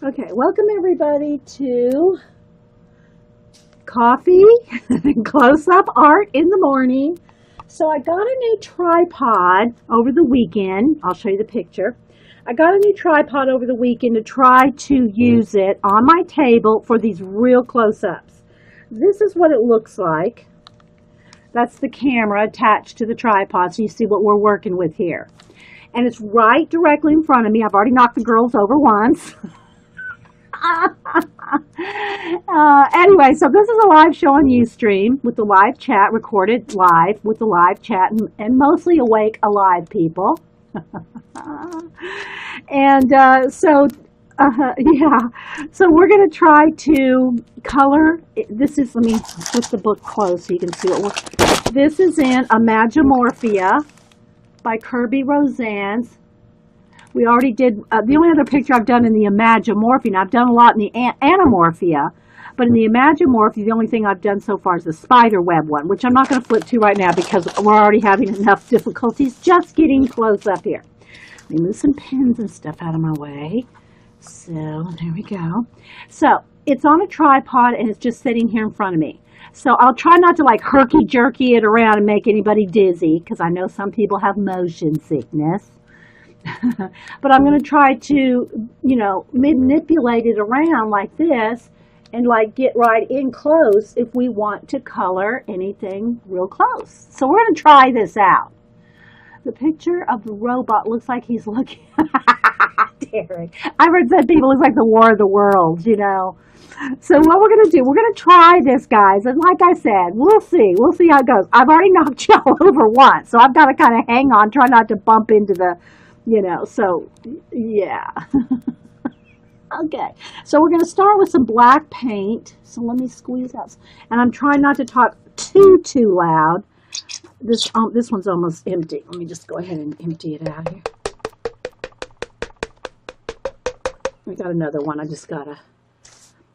Okay, welcome everybody to coffee and close-up art in the morning. So I got a new tripod over the weekend. I'll show you the picture. I got a new tripod over the weekend to try to use it on my table for these real close-ups. This is what it looks like. That's the camera attached to the tripod, so you see what we're working with here. And it's right directly in front of me. I've already knocked the girls over once. Anyway, so this is a live show on Ustream with the live chat, recorded live with the live chat, and mostly awake, alive people. And so we're going to try to color. This is, let me put the book close so you can see what we're, this is in Imagimorphia by Kerby Rosanes. We already did, the only other picture I've done in the Imagimorphia, now I've done a lot in the Anamorphia, but in the Imagimorphia, the only thing I've done so far is the spider web one, which I'm not going to flip to right now because we're already having enough difficulties just getting close up here. Let me move some pins and stuff out of my way. So, there we go. So, it's on a tripod and it's just sitting here in front of me. So, I'll try not to like herky-jerky it around and make anybody dizzy because I know some people have motion sickness. But I'm going to try to, you know, manipulate it around like this and like get right in close if we want to color anything real close. So we're going to try this out. The picture of the robot looks like he's looking. Derek, I've heard some people looks like the War of the Worlds, you know. So what we're going to do, we're going to try this, guys. And like I said, we'll see. We'll see how it goes. I've already knocked y'all over once, so I've got to kind of hang on, try not to bump into the, you know, so, yeah. Okay, so we're going to start with some black paint. So let me squeeze out. And I'm trying not to talk too loud. This one's almost empty. Let me just go ahead and empty it out here. We got another one. I just got to.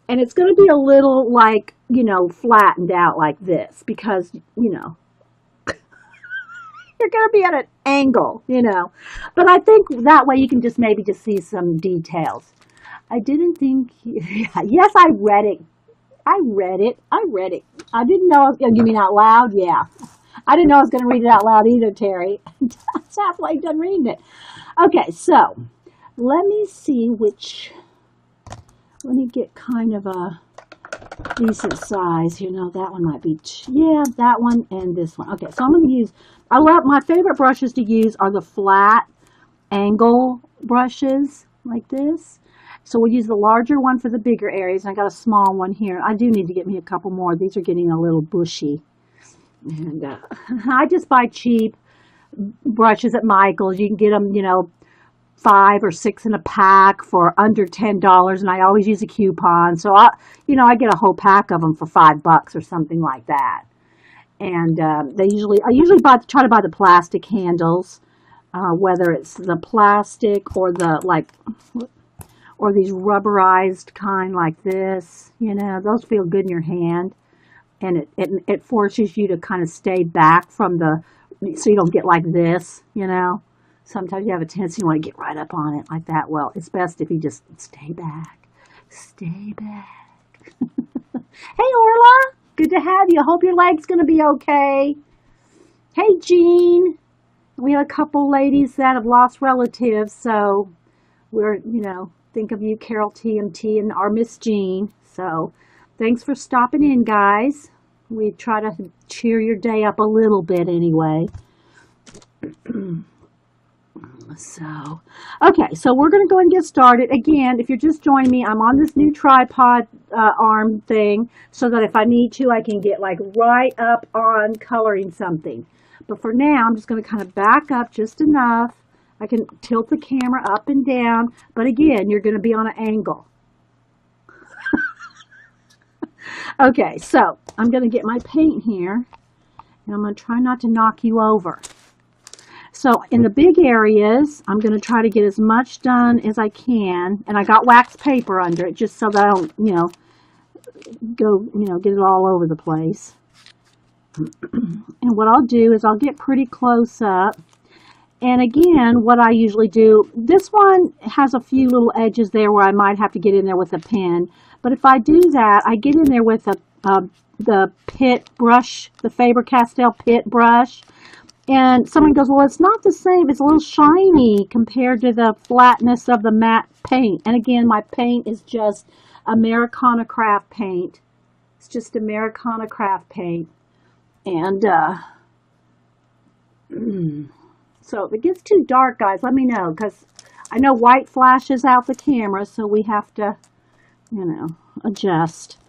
And it's going to be a little like, you know, flattened out like this because, you know, you're going to be at an angle, you know. But I think that way you can just maybe just see some details. I didn't think, yes, I read it. I read it. I didn't know I was going to, you mean out loud? Yeah. I didn't know I was going to read it out loud either, Terry. It's halfway done reading it. Okay, so let me see which, let me get kind of a decent size. You know, that one might be, yeah, that one and this one. Okay, so I'm going to use, I love, my favorite brushes to use are the flat angle brushes like this. So we'll use the larger one for the bigger areas. And I got a small one here. I do need to get me a couple more. These are getting a little bushy. And I just buy cheap brushes at Michael's. You can get them, you know, 5 or 6 in a pack for under $10. And I always use a coupon. So, I get a whole pack of them for $5 or something like that. And I usually try to buy the plastic handles, whether it's the plastic or the like, or these rubberized kind like this. You know, those feel good in your hand, and it forces you to kind of stay back from the, so you don't get like this. You know, sometimes you have a tendency you want to get right up on it like that. Well, it's best if you just stay back, stay back. Hey, Orla. Good to have you. I hope your leg's going to be okay. Hey, Jean. We have a couple ladies that have lost relatives, so we're, you know, think of you, Carol TMT, and our Miss Jean. So thanks for stopping in, guys. We try to cheer your day up a little bit anyway. So, okay, so we're going to go and get started. Again, if you're just joining me, I'm on this new tripod arm thing so that if I need to, I can get like right up on coloring something. But for now, I'm just going to kind of back up just enough. I can tilt the camera up and down, but again, you're going to be on an angle. Okay, so I'm going to get my paint here, and I'm going to try not to knock you over. So in the big areas, I'm going to try to get as much done as I can. And I got wax paper under it just so that I don't, you know, get it all over the place. And what I'll do is I'll get pretty close up. And again, what I usually do, this one has a few little edges there where I might have to get in there with a pen. But if I do that, I get in there with the Pitt brush, the Faber-Castell Pitt brush. And someone goes, well, it's not the same. It's a little shiny compared to the flatness of the matte paint. And again, my paint is just Americana Craft paint. It's just Americana Craft paint. And so if it gets too dark, guys, let me know. Because I know white flashes out the camera, so we have to, adjust.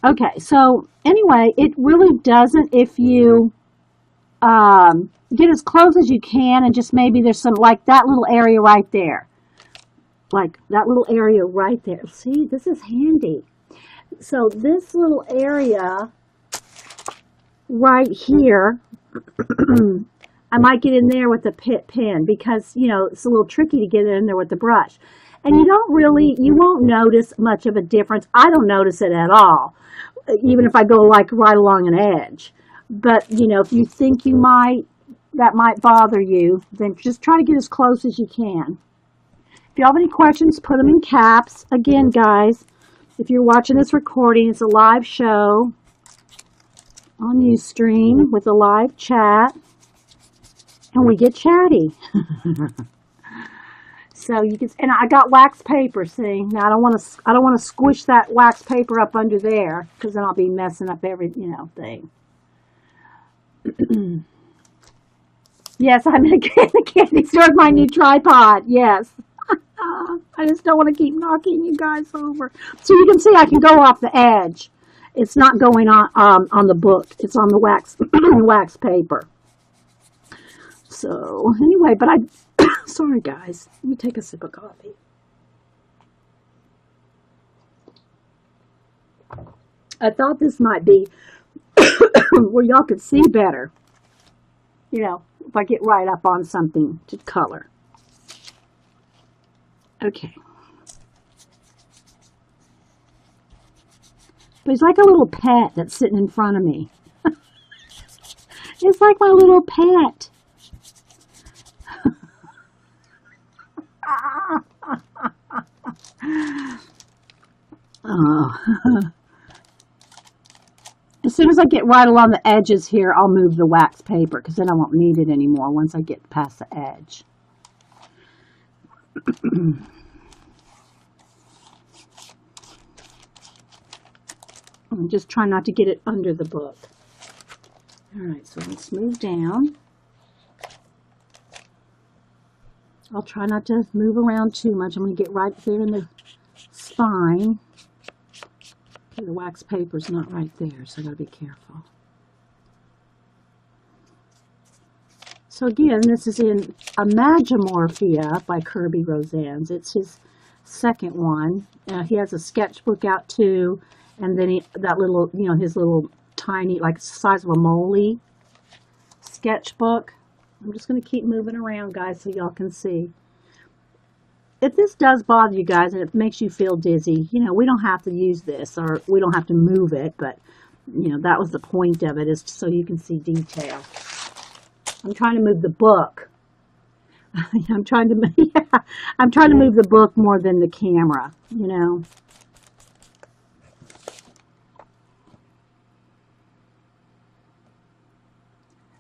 Okay, so anyway, it really doesn't, if you get as close as you can, and just maybe there's some, like that little area right there. Like that little area right there. See, this is handy. So this little area right here, I might get in there with the Pitt pen because, it's a little tricky to get in there with the brush. And you won't notice much of a difference. I don't notice it at all, even if I go like right along an edge. But, if you think that might bother you, then just try to get as close as you can. If you have any questions, put them in caps. Again, guys, if you're watching this recording, it's a live show on Ustream with a live chat, and we get chatty. So you can, and I got wax paper. See, now I don't want to squish that wax paper up under there because then I'll be messing up every thing. Yes, I'm in a candy store with my new tripod. Yes. I just don't want to keep knocking you guys over. So you can see I can go off the edge. It's not going on the book. It's on the wax paper. So anyway, but sorry guys. Let me take a sip of coffee. I thought this might be where y'all could see better. If I get right up on something to color. Okay. But he's like a little pet that's sitting in front of me. It's like my little pet. Oh. As soon as I get right along the edges here, I'll move the wax paper because then I won't need it anymore once I get past the edge. I'm just trying not to get it under the book. All right, so let's move down. I'll try not to move around too much. I'm going to get right there in the spine. Okay, the wax paper's not right there, so I got to be careful. So again, this is in Imagimorphia by Kerby Rosanes. It's his second one. He has a sketchbook out too, and then that little, his little tiny, like the size of a moley sketchbook. I'm just going to keep moving around, guys, so y'all can see. If this does bother you guys and it makes you feel dizzy, we don't have to use this or we don't have to move it, but, that was the point of it, is so you can see detail. I'm trying to move the book. I'm trying to move the book more than the camera,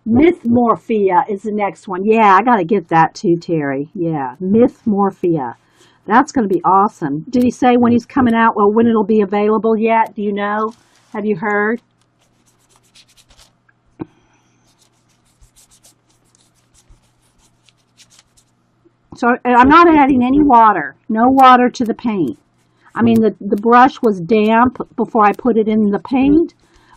Mythmorphia is the next one. Yeah, I got to get that too, Terry. Yeah, Mythmorphia. That's going to be awesome. Did he say when he's coming out or when it'll be available yet? Do you know? Have you heard? So I'm not adding any water. No water to the paint. I mean, the brush was damp before I put it in the paint.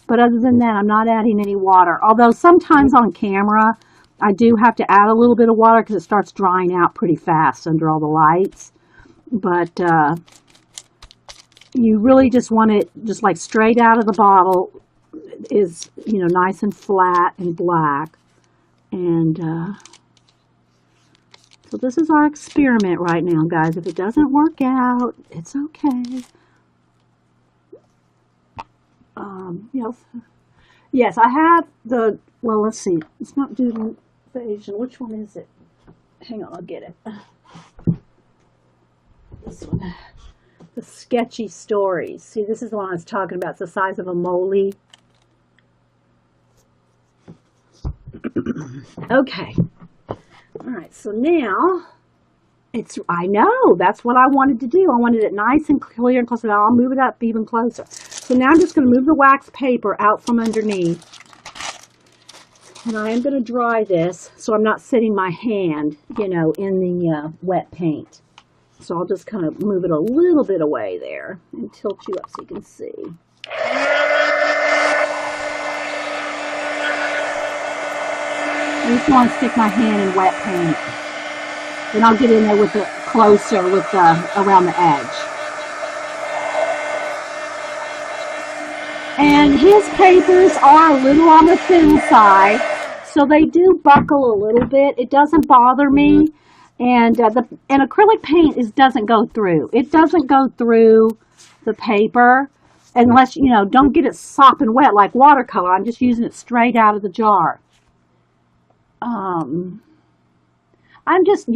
But other than that, I'm not adding any water. Although sometimes on camera, I do have to add a little bit of water because it starts drying out pretty fast under all the lights. But you really just want it just like straight out of the bottle is, nice and flat and black. And so this is our experiment right now, guys. If it doesn't work out, it's okay. Yes, I have well, let's see. It's not doodle Asian. Which one is it? Hang on, I'll get it. This one. The sketchy stories. See, this is the one I was talking about. It's the size of a moly. Okay. All right, so now I know, that's what I wanted to do. I wanted it nice and clear and close. I'll move it up even closer. So now I'm just going to move the wax paper out from underneath. And I am going to dry this so I'm not sitting my hand, in the wet paint. So I'll just kind of move it a little bit away there and tilt you up so you can see. I just want to stick my hand in wet paint. Then I'll get in there with it closer with around the edge. And his papers are a little on the thin side, so they do buckle a little bit. It doesn't bother me. And acrylic paint doesn't go through. It doesn't go through the paper unless, don't get it sopping wet like watercolor. I'm just using it straight out of the jar. I'm just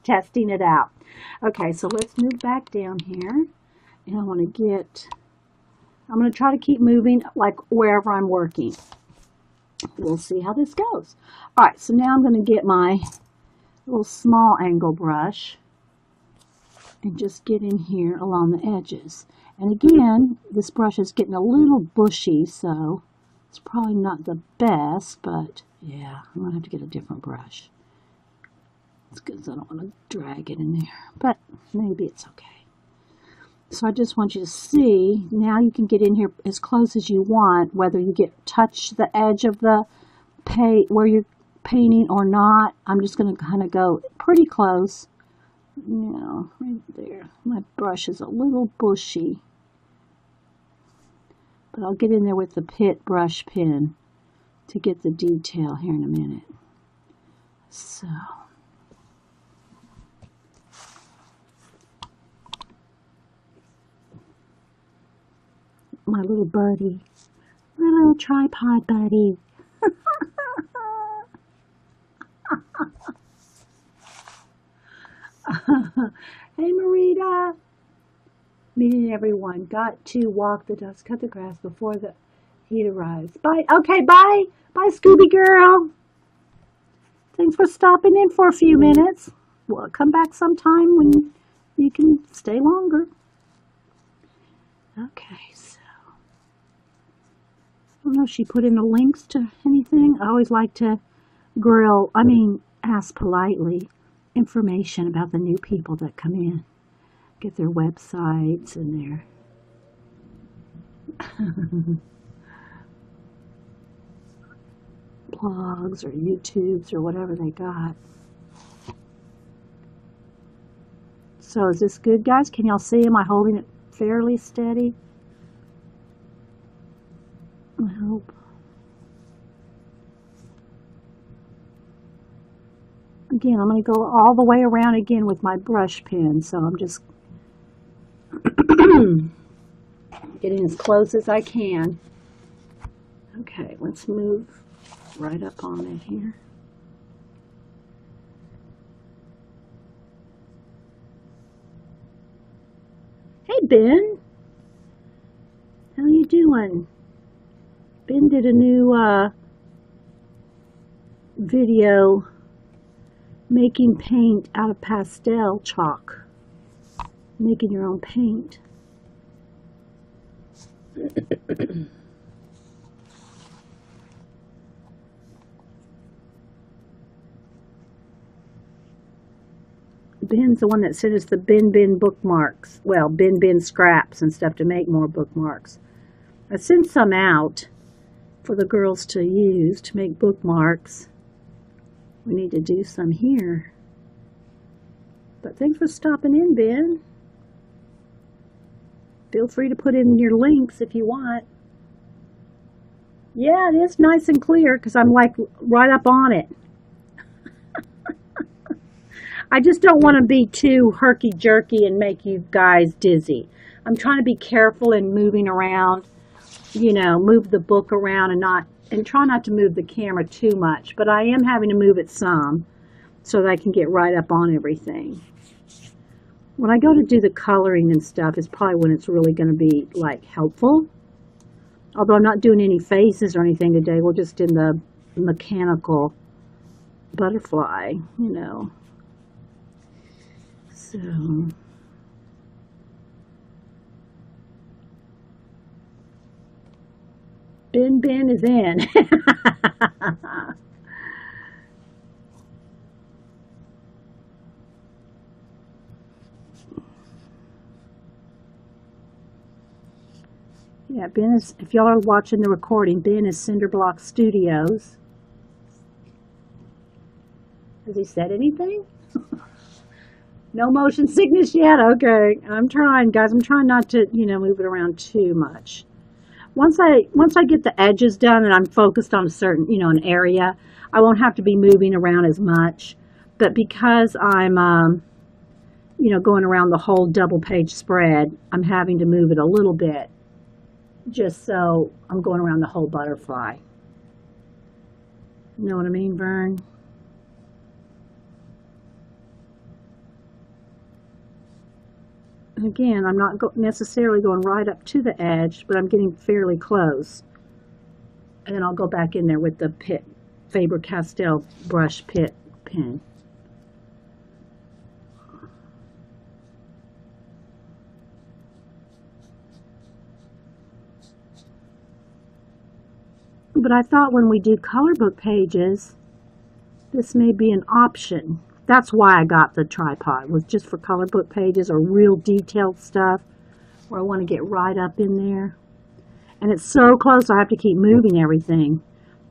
testing it out. Okay, so let's move back down here. And I'm going to try to keep moving like wherever I'm working. We'll see how this goes. All right, so now I'm going to get my little small angle brush and just get in here along the edges. And again, this brush is getting a little bushy, so it's probably not the best, but yeah, I'm going to have to get a different brush. It's because I don't want to drag it in there, but maybe it's okay. So I just want you to see, now you can get in here as close as you want, whether you touch the edge of the paint where you're painting or not. I'm just going to kind of go pretty close, right there. My brush is a little bushy, but I'll get in there with the Pitt brush pen to get the detail here in a minute. So my little buddy, my little tripod buddy. Hey Marita, meeting everyone. Got to walk the dogs, cut the grass before the heat arrives. Bye. Okay, bye. Bye, Scooby girl. Thanks for stopping in for a few minutes. Well, come back sometime when you can stay longer. Okay, so I don't know if she put in the links to anything. I always like to ask politely information about the new people that come in. Get their websites and their blogs or YouTubes or whatever they got. So is this good, guys? Can y'all see? Am I holding it fairly steady? I hope. Again, I'm going to go all the way around again with my brush pen, so I'm just getting as close as I can. Okay, let's move right up on it here. Hey, Ben. How you doing? Ben did a new video making paint out of pastel chalk. Making your own paint. Ben's the one that sent us the bin bookmarks. Well, bin scraps and stuff to make more bookmarks. I sent some out for the girls to use to make bookmarks. We need to do some here. But thanks for stopping in, Ben. Feel free to put in your links if you want. Yeah, it is nice and clear because I'm like right up on it. I just don't want to be too herky-jerky and make you guys dizzy. I'm trying to be careful in moving around, move the book around and try not to move the camera too much, but I am having to move it some so that I can get right up on everything. When I go to do the coloring and stuff is probably when it's really going to be like helpful. Although I'm not doing any faces or anything today, we're just in the mechanical butterfly, you know. So Ben is in. Yeah, Ben is, if y'all are watching the recording, Ben is Cinderblock Studios. Has he said anything? No motion sickness yet? Okay. I'm trying, guys. I'm trying not to, you know, move it around too much. Once I get the edges done and I'm focused on a certain, you know, an area, I won't have to be moving around as much. But because I'm, you know, going around the whole double page spread, I'm having to move it a little bit just so I'm going around the whole butterfly. You know what I mean, Vern? And again, I'm not necessarily going right up to the edge, but I'm getting fairly close. And then I'll go back in there with the Faber-Castell brush pit pen. But I thought when we do color book pages, this may be an option. That's why I got the tripod, was just for color book pages or real detailed stuff where I want to get right up in there. And it's so close I have to keep moving everything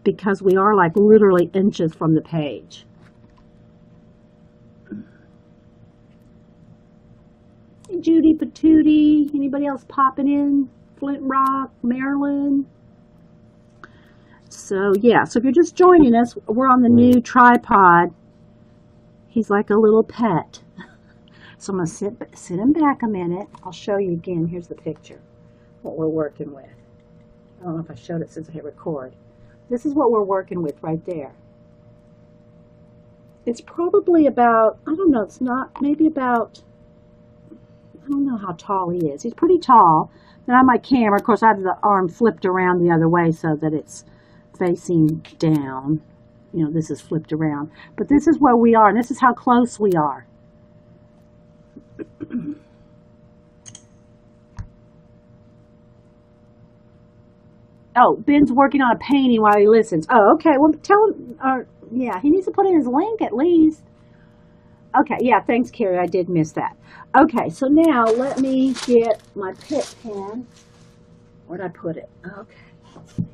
because we are like literally inches from the page. Hey, Judy Patootie, anybody else popping in? Flint Rock, Maryland. So yeah, so if you're just joining us, we're on the new tripod. He's like a little pet. So I'm going to sit him back a minute. I'll show you again. Here's the picture, what we're working with. I don't know if I showed it since I hit record. This is what we're working with right there. It's probably about, I don't know, it's not, maybe about, I don't know how tall he is. He's pretty tall. Then on my camera, of course, I have the arm flipped around the other way so that it's facing down. You know, this is flipped around. But this is where we are, and this is how close we are. Oh, Ben's working on a painting while he listens. Oh, okay. Well, tell him, yeah, he needs to put in his link at least. Okay, yeah, thanks, Carrie. I did miss that. Okay, so now let me get my Pitt pen. Where'd I put it? Okay, let's see.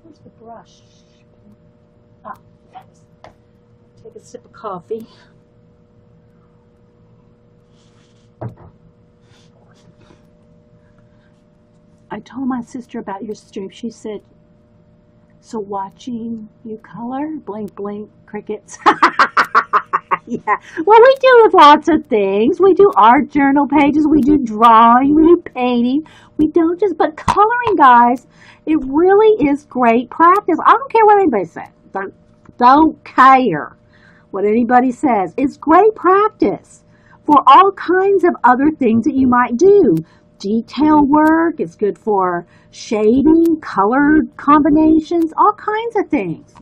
Where's the brush? Ah, take a sip of coffee. I told my sister about your stream. She said, so watching you color? Blink, blink, crickets. Yeah. Well, we do lots of things. We do art journal pages. We do drawing. We do painting. We don't just, but coloring, guys, it really is great practice. I don't care what anybody says. Don't care what anybody says. It's great practice for all kinds of other things that you might do. Detail work, it's good for shading, color combinations, all kinds of things.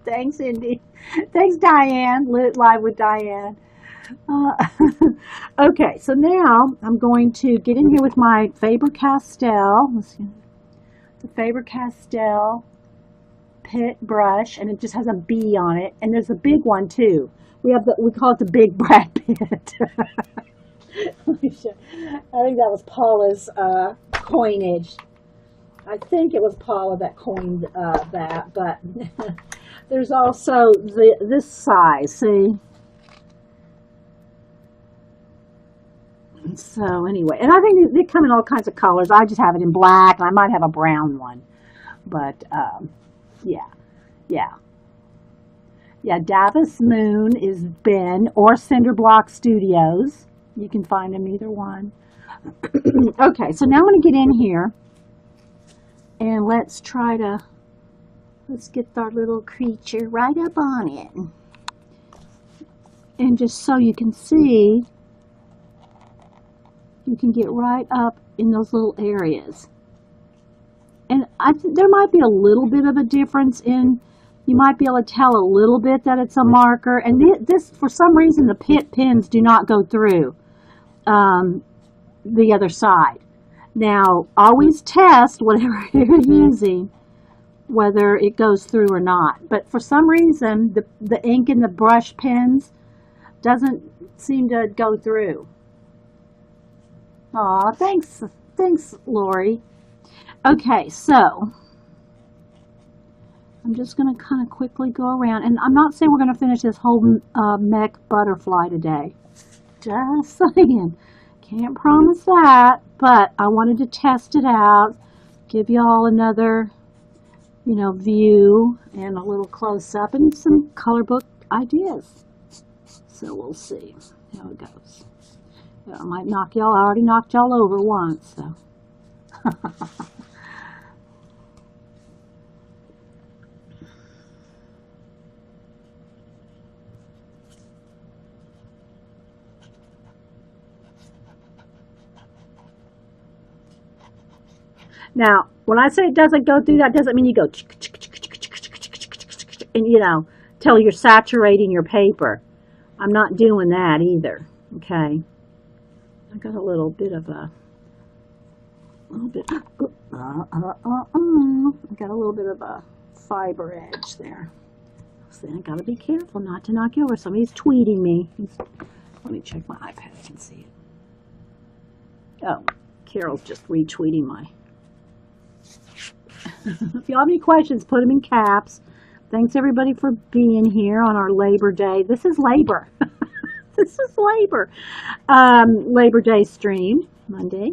Thanks, Indy. Thanks, Diane. Lit Live with Diane. Okay, so now I'm going to get in here with my Faber-Castell. Let's see. The Faber-Castell Pitt brush, and it just has a B on it. And there's a big one too. We call it the Big Brad Pitt. I think that was Paula's coinage. I think it was Paula that coined that, but there's also this size, see? So anyway, and I think they come in all kinds of colors. I just have it in black, and I might have a brown one. But yeah. Yeah, Davis Moon is Ben or Cinderblock Studios. You can find them either one. Okay, so now I'm going to get in here and let's get our little creature right up on it. And just so you can see, you can get right up in those little areas. And there might be a little bit of a difference in, you might be able to tell a little bit that it's a marker. And this, for some reason, the pins do not go through the other side. Now, always test whatever you're using, whether it goes through or not. But for some reason, the ink in the brush pens doesn't seem to go through. Aw, thanks, Lori. Okay, so I'm just going to kind of quickly go around, and I'm not saying we're going to finish this whole mech butterfly today. Just saying, can't promise that, but I wanted to test it out, give you all another, view and a little close up and some color book ideas. So we'll see how it goes. I might knock y'all. I already knocked y'all over once, so. Now, when I say it doesn't go through, that doesn't mean you go and, till you're saturating your paper. I'm not doing that either, okay? I got a little bit of I got a little bit of a fiber edge there. So I gotta be careful not to knock you over. Somebody's tweeting me. Let me check my iPad. I can see it. Oh, Carol's just retweeting my. If you have any questions, put them in caps. Thanks everybody for being here on our Labor Day. This is Labor. This is Labor. Labor Day stream, Monday.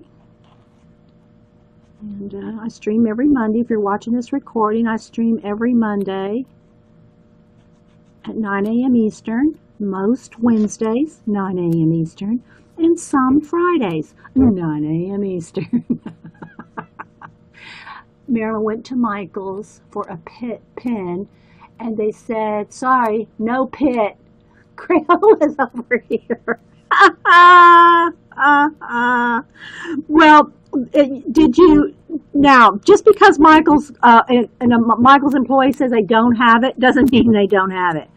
And I stream every Monday. If you're watching this recording, I stream every Monday at 9 a.m. Eastern. Most Wednesdays, 9 a.m. Eastern. And some Fridays, 9 a.m. Eastern. Marilyn went to Michael's for a pen, and they said, sorry, no pit. Crayola is over here. Well, did you, now, just because Michael's, Michael's employee says they don't have it, doesn't mean they don't have it.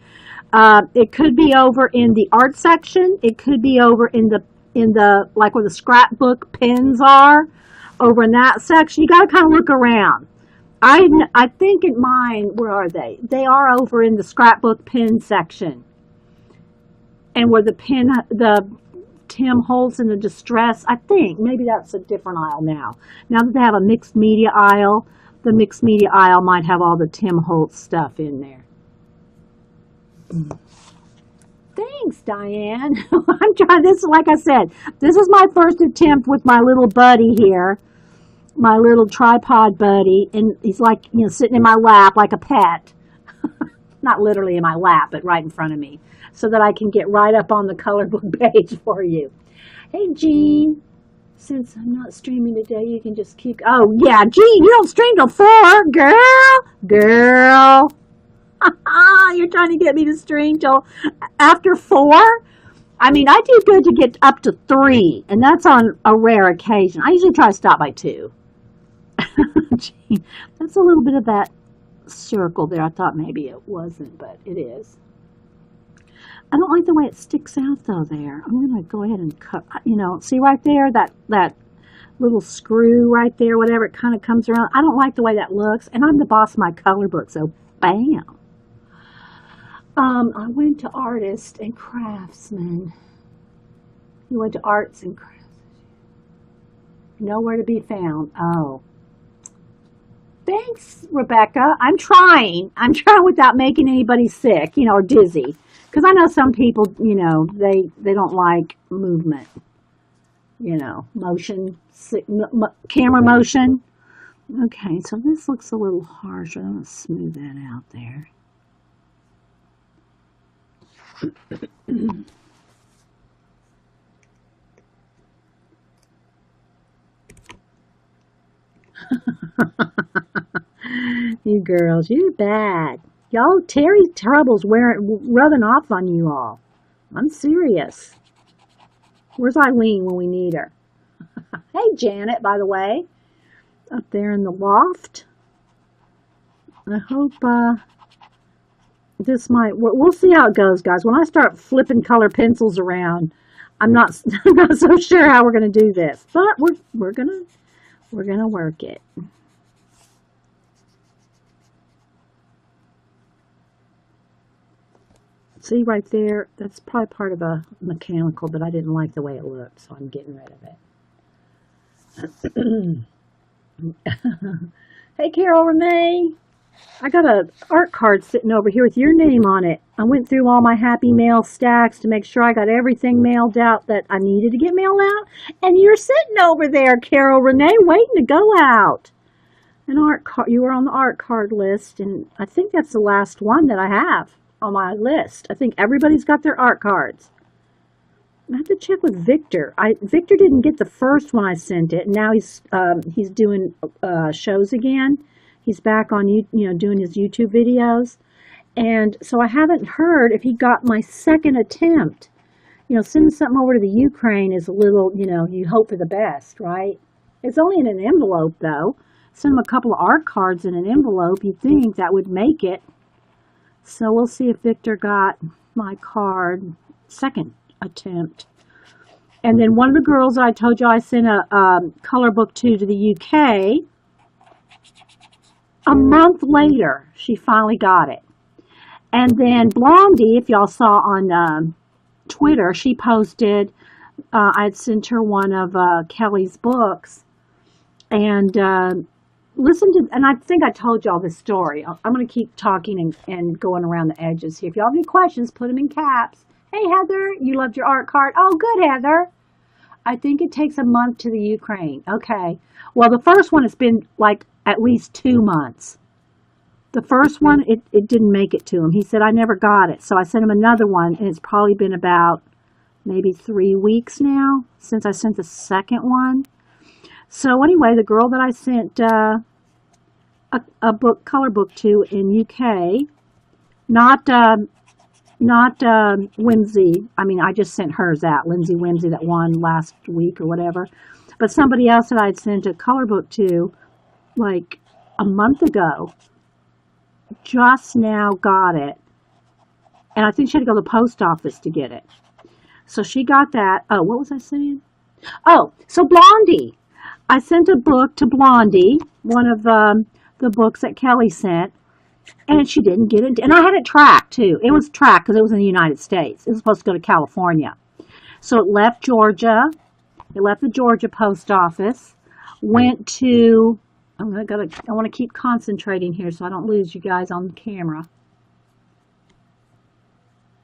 It could be over in the art section. It could be over in the like where the scrapbook pens are. Over in that section, you got to kind of look around. I think in mine, where are they? They are over in the scrapbook pen section. And where the Tim Holtz and the Distress, I think, maybe that's a different aisle now. Now that they have a mixed media aisle, the mixed media aisle might have all the Tim Holtz stuff in there. Thanks, Diane. I'm trying this, like I said, this is my first attempt with my little buddy here, my little tripod buddy, and he's like, sitting in my lap like a pet. Not literally in my lap, but right in front of me, so that I can get right up on the color book page for you. Hey, Jean, since I'm not streaming today, you can just keep, oh, yeah, Jean, you don't stream till 4, girl. You're trying to get me to stream till after 4? I mean, I do good to get up to 3, and that's on a rare occasion. I usually try to stop by 2. Gee, that's a little bit of that circle there. I thought maybe it wasn't, but it is. I don't like the way it sticks out, though, there. I'm going to go ahead and cut, see right there, that little screw right there, whatever, it kind of comes around. I don't like the way that looks, and I'm the boss of my color book, so bam. I went to Artist and Craftsman. You went to Arts and Crafts. Nowhere to be found. Oh. Thanks, Rebecca. I'm trying. I'm trying without making anybody sick, or dizzy. Because I know some people, they don't like movement. Motion, camera motion. Okay, so this looks a little harsh. I'm going to smooth that out there. You girls, you're bad. Y'all, Terry's trouble's rubbing off on you all. I'm serious. Where's Eileen when we need her? Hey, Janet, by the way, up there in the loft. I hope this might work. We'll see how it goes, guys. When I start flipping color pencils around, I'm not I'm not so sure how we're gonna do this, but we're gonna work it. See right there, that's probably part of a mechanical, but I didn't like the way it looked, so I'm getting rid of it. Hey, Carol Renee. I got a art card sitting over here with your name on it. I went through all my Happy Mail stacks to make sure I got everything mailed out that I needed to get mailed out. And you're sitting over there, Carol Renee, waiting to go out. An art card. You were on the art card list, and I think that's the last one that I have on my list. I think everybody's got their art cards. I have to check with Victor. Victor didn't get the first one I sent it, and now he's doing shows again. He's back on doing his YouTube videos, and so I haven't heard if he got my second attempt. Sending something over to the Ukraine is a little, you hope for the best, right? It's only in an envelope though. Send him a couple of art cards in an envelope. You'd think that would make it. So we'll see if Victor got my card second attempt. And then one of the girls I told you I sent a color book to the UK. A month later, she finally got it. And then Blondie, if y'all saw on Twitter, she posted, I'd sent her one of Kelly's books. And and I think I told y'all this story. I'm going to keep talking and going around the edges here. If y'all have any questions, put them in caps. Hey, Heather, you loved your art card. Oh, good, Heather. I think it takes a month to the Ukraine. Okay. Well, the first one has been like at least 2 months. The first one, it didn't make it to him. He said, I never got it. So I sent him another one, and it's probably been about maybe 3 weeks now since I sent the second one. So anyway, the girl that I sent a color book to in UK, not Whimsy. I mean, I just sent hers out, Lindsay Whimsy, that won last week or whatever. But somebody else that I'd sent a color book to like a month ago just now got it. And I think she had to go to the post office to get it. So she got that. Oh, what was I saying? Oh, so Blondie. I sent a book to Blondie, one of the books that Kelly sent, and she didn't get it. And I had it tracked, too. It was tracked because it was in the United States. It was supposed to go to California. So it left Georgia. It left the Georgia post office, went to... I want to keep concentrating here so I don't lose you guys on the camera.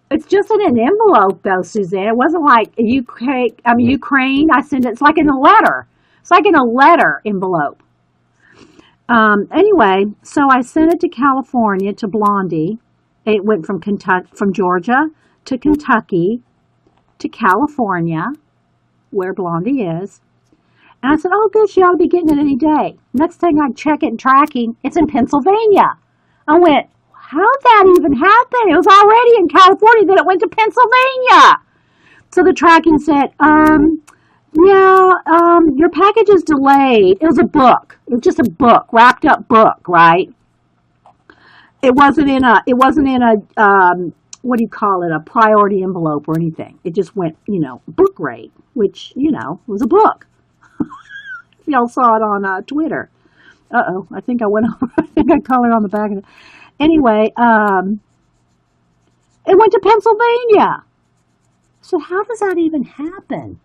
It's just in an envelope, though, Suzanne. It wasn't like Ukraine. I sent it. It's like in a letter. It's like in a letter envelope. Anyway, so I sent it to California to Blondie. It went from Georgia to Kentucky to California, where Blondie is. And I said, oh, good, she ought to be getting it any day. Next thing I check it and tracking, it's in Pennsylvania. I went, how'd that even happen? It was already in California, then it went to Pennsylvania. So the tracking said, your package is delayed. It was a book. It was just a book, wrapped up book, right? It wasn't in a, what do you call it, a priority envelope or anything. It just went, book rate, which, was a book. If y'all saw it on Twitter. Uh-oh, I think I went over, I think I colored on the back of it. Anyway, it went to Pennsylvania. So how does that even happen?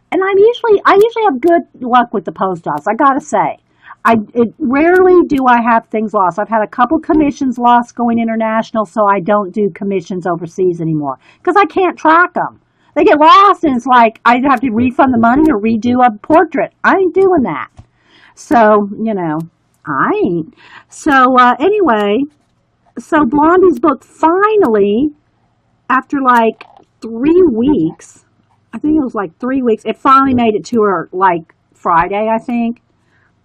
And I usually have good luck with the post office, I gotta say. Rarely do I have things lost. I've had a couple commissions lost going international, so I don't do commissions overseas anymore. Because I can't track them. They get lost, and it's like I have to refund the money or redo a portrait. I ain't doing that. So, I ain't. So, anyway, so Blondie's book finally after like 3 weeks, I think it was like 3 weeks, it finally made it to her like Friday, I think.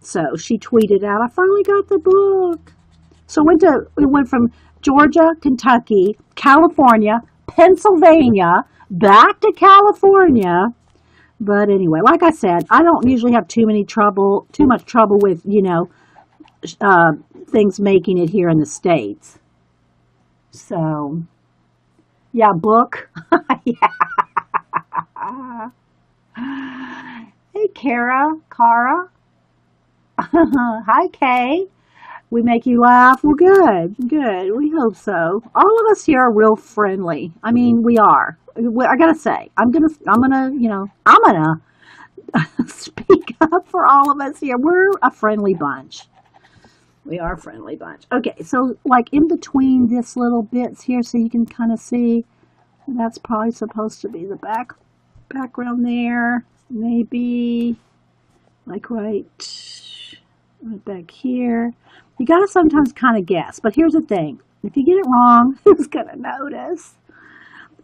So she tweeted out, I finally got the book. So we went from Georgia, Kentucky, California, Pennsylvania, back to California. But anyway, like I said, I don't usually have too much trouble with, things making it here in the States. So, yeah, book. Yeah. Hey, Cara. Hi, Kay. We make you laugh. Well, good. We hope so. All of us here are real friendly. I mean, we are. I gotta say, I'm gonna speak up for all of us here. We're a friendly bunch. We are a friendly bunch. Okay, so like in between this little bits here, so you can kind of see, that's probably supposed to be the background there. Maybe like right back here. You gotta sometimes kind of guess, but here's the thing. If you get it wrong, who's gonna notice?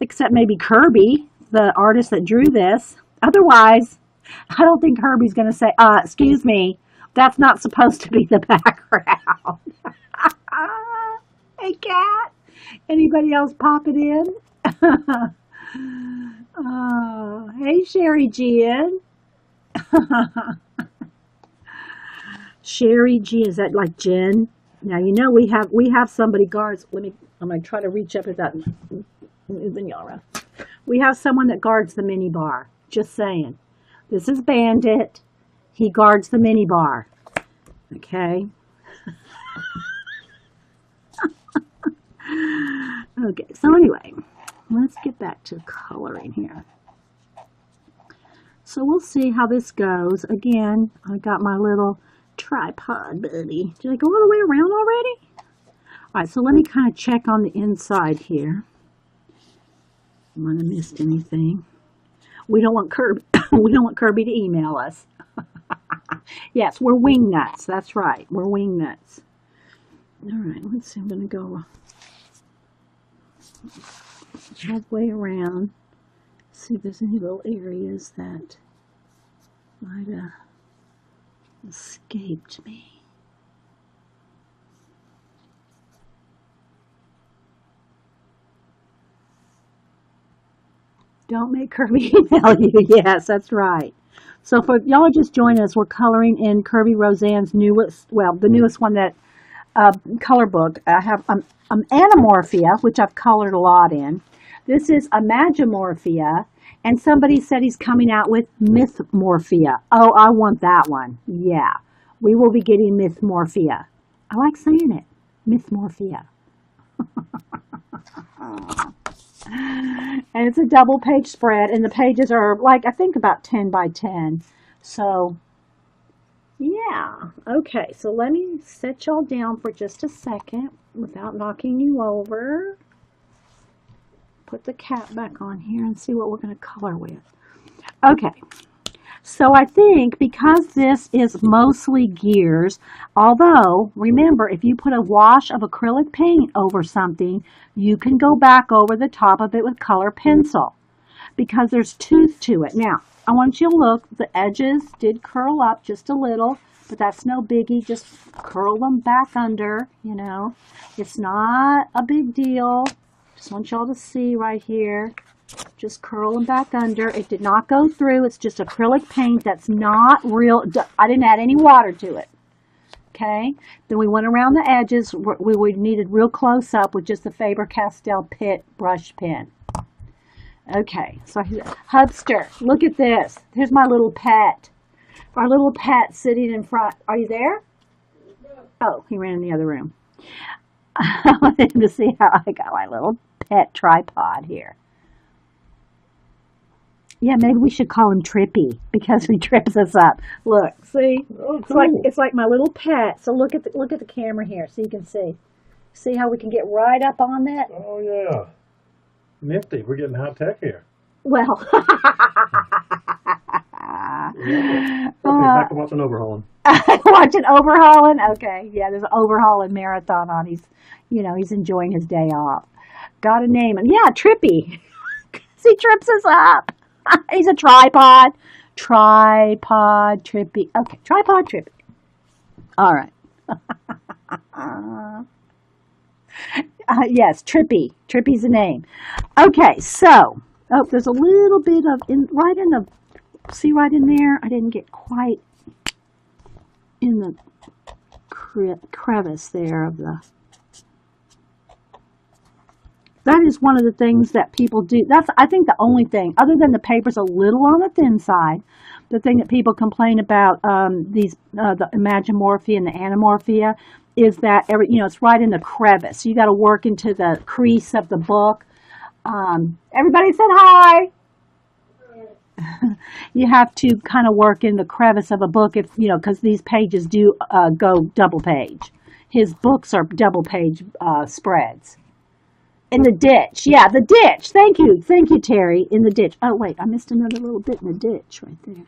Except maybe Kerby, the artist that drew this. Otherwise, I don't think Kerby's gonna say, excuse me, that's not supposed to be the background. Hey, Cat. Anybody else pop it in? Oh, hey, Sherry Gian. Sherry G, is that like Jen? Now we have somebody guards. I'm gonna try to reach up at that. We have someone that guards the mini bar. Just saying. This is Bandit. He guards the mini bar. Okay. Okay. So anyway, let's get back to coloring here. So we'll see how this goes. Again, I got my little tripod buddy. Did I go all the way around already? All right, so let me kind of check on the inside here. I might have missed anything. We don't want Kerby. We don't want Kerby to email us. Yes, we're wing nuts. That's right. We're wing nuts. All right, let's see. I'm going to go halfway around. See if there's any little areas that might have escaped me. Don't make Kerby email you. Yes, that's right. So for y'all just joining us, we're coloring in Kerby Rosanes' newest, the newest one that color book. I have Imagimorphia, which I've colored a lot in. This is Imagimorphia, and somebody said he's coming out with Mythmorphia. Oh, I want that one. Yeah, we will be getting Mythmorphia. I like saying it, Mythmorphia. And it's a double page spread, and the pages are like, I think about 10 by 10. So, yeah. Okay, so let me set y'all down for just a second without knocking you over. Put the cap back on here and see what we're going to color with. Okay. So I think because this is mostly gears, although, remember, if you put a wash of acrylic paint over something, you can go back over the top of it with color pencil because there's tooth to it. Now, I want you to look. The edges did curl up just a little, but that's no biggie. Just curl them back under, It's not a big deal. Just want y'all to see right here. Just curl them back under. It did not go through. It's just acrylic paint that's not real. I didn't add any water to it. Okay. Then we went around the edges. We needed real close up with just the Faber-Castell Pitt brush pen. Okay. So Hubster, look at this. Here's my little pet. Our little pet sitting in front. Are you there? Oh, he ran in the other room. I wanted to see how I got my little pet tripod here. Yeah, maybe we should call him Trippy because he trips us up. Look, see, oh, cool. it's like my little pet. So look at the camera here, so you can see. See how we can get right up on that? Oh yeah, nifty. We're getting high tech here. Well, Okay, back to watching overhauling. Watching overhauling. Okay, yeah, there's an overhauling marathon on. He's enjoying his day off. Gotta name him. Yeah, Trippy. He trips us up. He's a tripod. Tripod Trippy. Okay, tripod Trippy. All right. Yes, Trippy. Trippy's the name. Okay, so there's a little bit of right in the. See right in there. I didn't get quite in the crevice there of the. That is one of the things that people do. That's, I think, the only thing, other than the paper's a little on the thin side, the thing that people complain about the Imagimorphia and the Animorphia is that it's right in the crevice. You got to work into the crease of the book. Everybody said hi. You have to kind of work in the crevice of a book because these pages do go double page. His books are double page spreads. In the ditch. Yeah, the ditch. Thank you, Terry. In the ditch. Oh, wait, I missed another little bit in the ditch right there.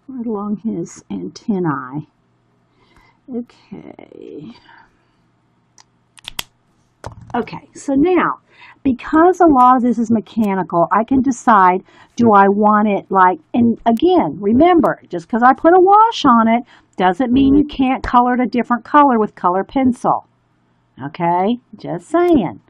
Right along his antennae. Okay. Okay, so now, because a lot of this is mechanical, I can decide, do I want it and again, remember, just because I put a wash on it, doesn't mean you can't color it a different color with color pencil. Okay, just saying.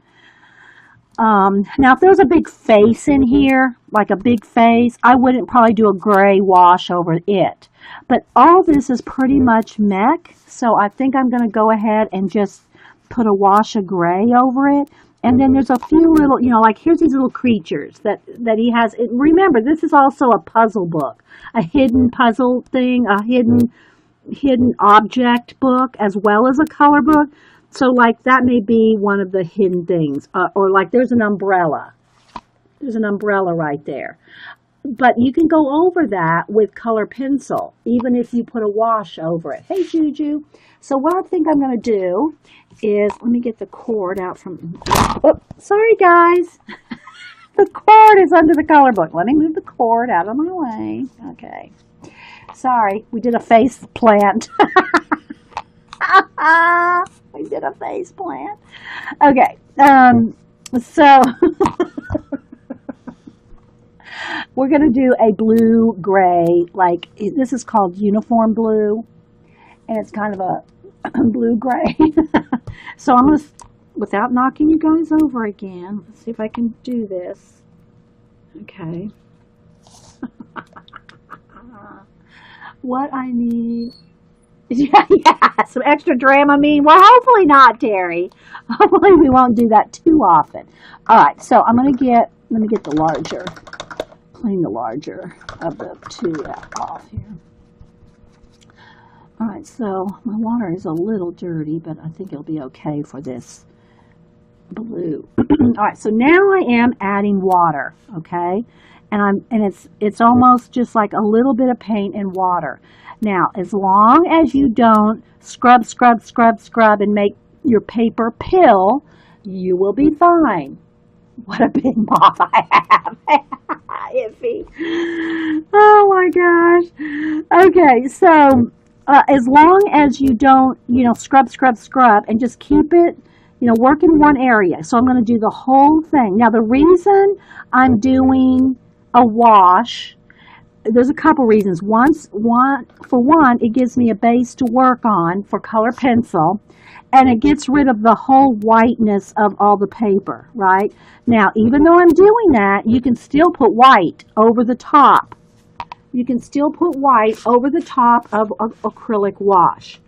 Now, if there was a big face in here, like a big face, I wouldn't probably do a gray wash over it. But all this is pretty much mech, so I think I'm going to go ahead and just put a wash of gray over it. And then there's a few little, like here's these little creatures that he has. Remember, this is also a puzzle book, a hidden puzzle thing, a hidden object book, as well as a color book. So, that may be one of the hidden things. Or, there's an umbrella. There's an umbrella right there. But you can go over that with color pencil, even if you put a wash over it. Hey, Juju. So, what I think I'm going to do is, let me get the cord out from... Oh, sorry, guys. The cord is under the color book. Let me move the cord out of my way. Okay. Sorry, we did a face plant. We did a face plant. Okay. So we're going to do a blue gray, this is called uniform blue, and it's kind of a blue gray. So I'm going to, without knocking you guys over again, let's see if I can do this. Okay. What I need. Yeah, some extra Dramamine. Well, hopefully not, Terry. Hopefully we won't do that too often. All right, so let me get the larger, clean the larger of the two off here. All right, so my water is a little dirty, but I think it'll be okay for this blue. All right, so now I am adding water, okay? And it's almost just like a little bit of paint and water. Now, as long as you don't scrub and make your paper pill, you will be fine. What a big mop I have. Iffy. Oh my gosh. Okay, so as long as you don't, scrub and just keep it, work in one area. So I'm going to do the whole thing. Now, the reason I'm doing a wash, there's a couple reasons. For one, it gives me a base to work on for color pencil, and it gets rid of the whole whiteness of all the paper, right? Now, even though I'm doing that, you can still put white over the top. You can still put white over the top of acrylic wash.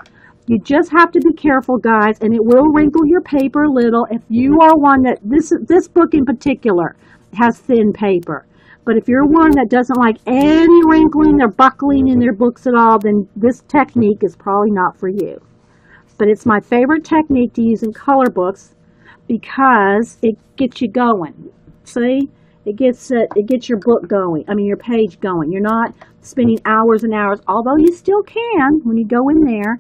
You just have to be careful, guys, and it will wrinkle your paper a little. If you are one that, this book in particular has thin paper. But if you're one that doesn't like any wrinkling or buckling in their books at all, then this technique is probably not for you. But it's my favorite technique to use in color books because it gets you going. See? It gets your book going. I mean, your page going. You're not spending hours and hours, although you still can when you go in there.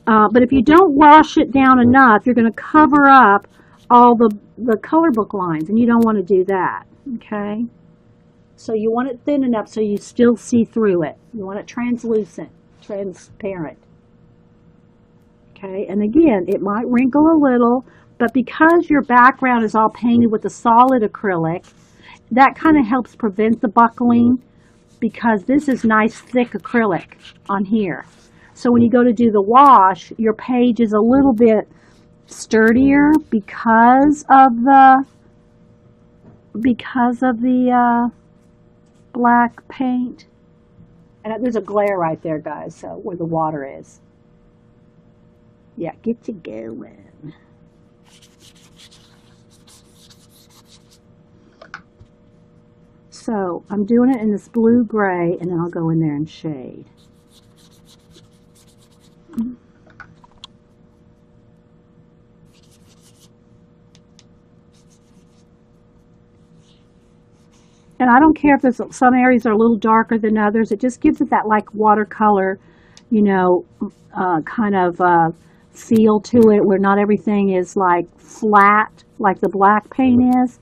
But if you don't wash it down enough, you're going to cover up all the color book lines, and you don't want to do that. Okay? So you want it thin enough so you still see through it. You want it translucent, transparent. Okay, and again, it might wrinkle a little, But because your background is all painted with a solid acrylic, that kind of helps prevent the buckling because this is nice thick acrylic on here. So when you go to do the wash, your page is a little bit sturdier because of the black paint. And there's a glare right there, guys, so where the water is. Yeah, get you going. So I'm doing it in this blue-gray, and then I'll go in there and shade. And I don't care if there's some areas are a little darker than others. It just gives it that like watercolor, you know, kind of feel to it where not everything is like flat like the black paint is.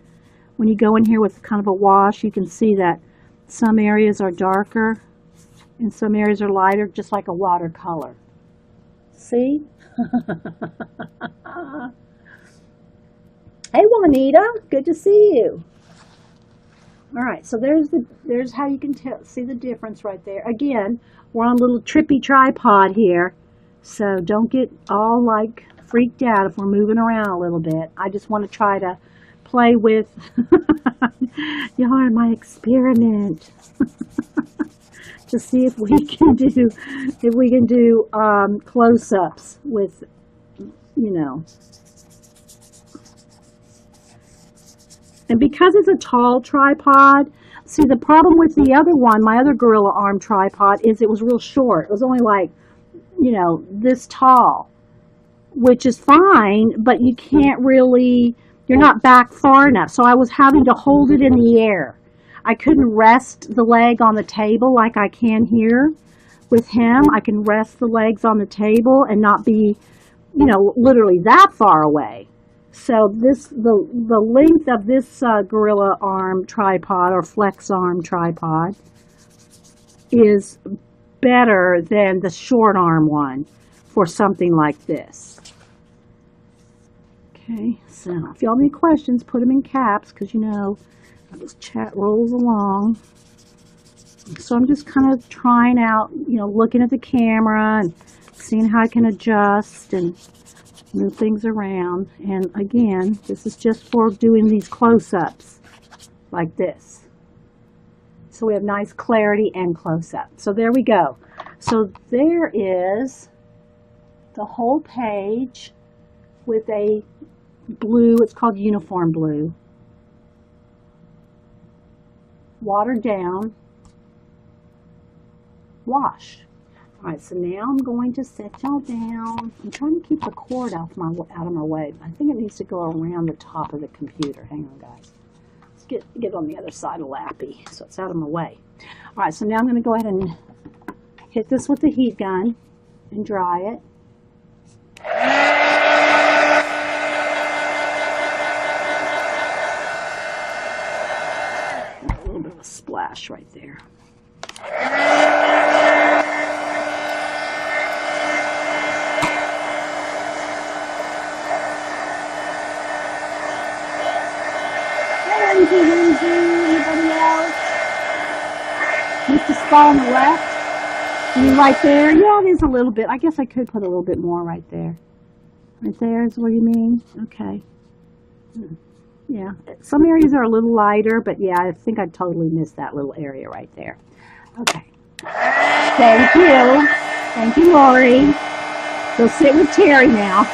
When you go in here with kind of a wash, you can see that some areas are darker and some areas are lighter, just like a watercolor. See? Hey, Juanita, good to see you. All right, so there's how you can see the difference right there. Again, we're on a little trippy tripod here, so don't get all like freaked out if we're moving around a little bit. I just want to try to play with y'all are my experiment to see if we can do close-ups with, you know. And because it's a tall tripod, see the problem with the other one, my other gorilla arm tripod, is it was real short. It was only like, you know, this tall, which is fine, but you can't really, you're not back far enough. So I was having to hold it in the air. I couldn't rest the leg on the table like I can here with him. I can rest the legs on the table and not be, you know, literally that far away. So the length of this gorilla arm tripod or flex arm tripod is better than the short arm one for something like this. Okay, so if y'all have any questions, put them in caps because, you know, this chat rolls along. So I'm just kind of trying out, you know, looking at the camera and seeing how I can adjust and move things around. And again, this is just for doing these close-ups like this. So we have nice clarity and close-up. So there we go. So there is the whole page with a blue, it's called uniform blue, watered down wash. All right, so now I'm going to set y'all down. I'm trying to keep the cord out of my way. I think it needs to go around the top of the computer. Hang on, guys. Let's get on the other side of Lappy so it's out of my way. All right, so now I'm going to go ahead and hit this with the heat gun and dry it. A little bit of a splash right there. Anybody else? Mr. Spall on the left. You mean right there? Yeah, there's a little bit. I guess I could put a little bit more right there. Right there is what you mean? Okay. Yeah. Some areas are a little lighter, but yeah, I think I totally missed that little area right there. Okay. Thank you. Thank you, Lori. Go sit with Terry now.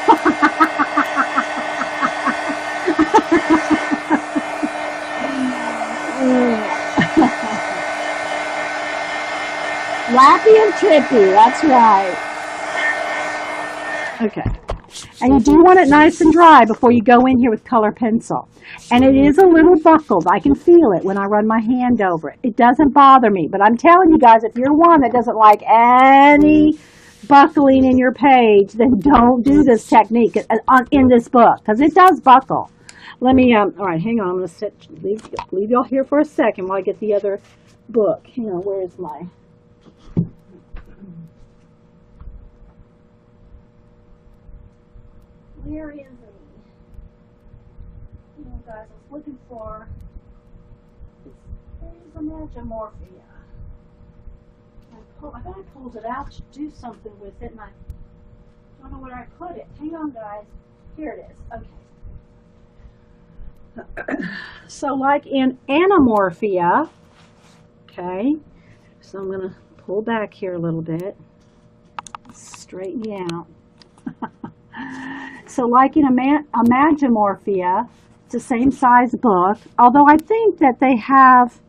Lappy and trippy, that's right. Okay. And you do want it nice and dry before you go in here with color pencil. And it is a little buckled. I can feel it when I run my hand over it. It doesn't bother me. But I'm telling you guys, if you're one that doesn't like any buckling in your page, then don't do this technique in this book, because it does buckle. Let me, all right, hang on. I'm going to leave y'all here for a second while I get the other book. Hang on, where is my... Where is he? guys. I was looking for there's Imagimorphia. I bet I pulled it out to do something with it, and I don't know where I put it. Hang on, guys. Here it is. Okay. So like in Anamorphia, okay, so I'm going to pull back here a little bit, straighten you out. So like in Imagimorphia, it's the same size book, although I think that they have,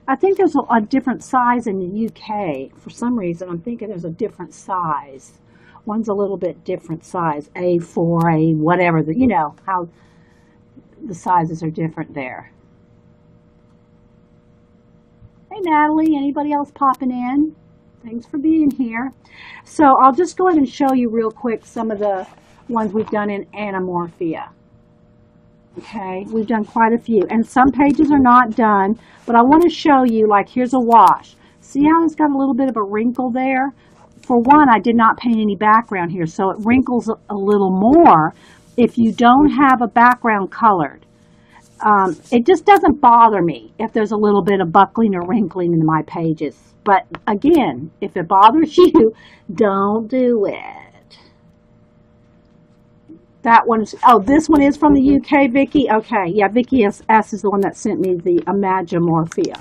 I think there's a different size in the UK. For some reason, I'm thinking there's a different size. One's a little bit different size, A4, A whatever, you know, how the sizes are different there. Hey Natalie, anybody else popping in? Thanks for being here. So I'll just go ahead and show you real quick some of the ones we've done in Anamorphia. Okay, we've done quite a few, and some pages are not done, but I want to show you, like here's a wash. See how it's got a little bit of a wrinkle there? For one, I did not paint any background here, so it wrinkles a little more if you don't have a background colored. It just doesn't bother me if there's a little bit of buckling or wrinkling in my pages. But again, if it bothers you, don't do it. That one's, oh, this one is from the UK, Vicky? Okay, yeah, Vicky S. is the one that sent me the Imagimorphia.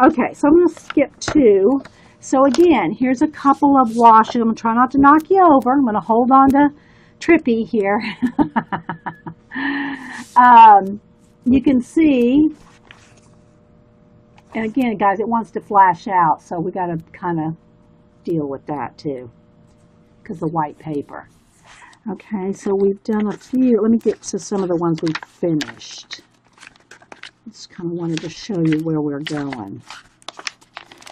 Okay, so I'm going to skip 2. So again, here's a couple of washes. I'm going to try not to knock you over. I'm going to hold on to Trippy here. You can see, and again, guys, it wants to flash out, so we got to kind of deal with that too, because the white paper. Okay, so we've done a few. Let me get to some of the ones we've finished. Just kind of wanted to show you where we're going.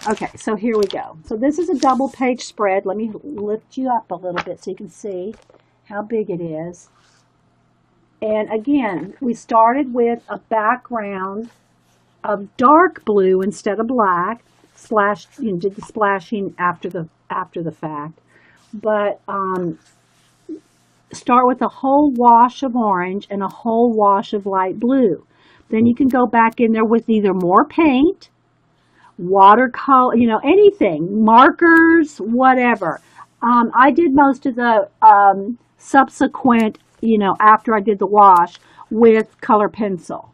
Okay, so here we go. So this is a double page spread. Let me lift you up a little bit so you can see how big it is. And again, we started with a background of dark blue instead of black. Splashed, you know, did the splashing after the fact. But start with a whole wash of orange and a whole wash of light blue. Then you can go back in there with either more paint, watercolor, you know, anything, markers, whatever. I did most of the subsequent, you know, after I did the wash with color pencil.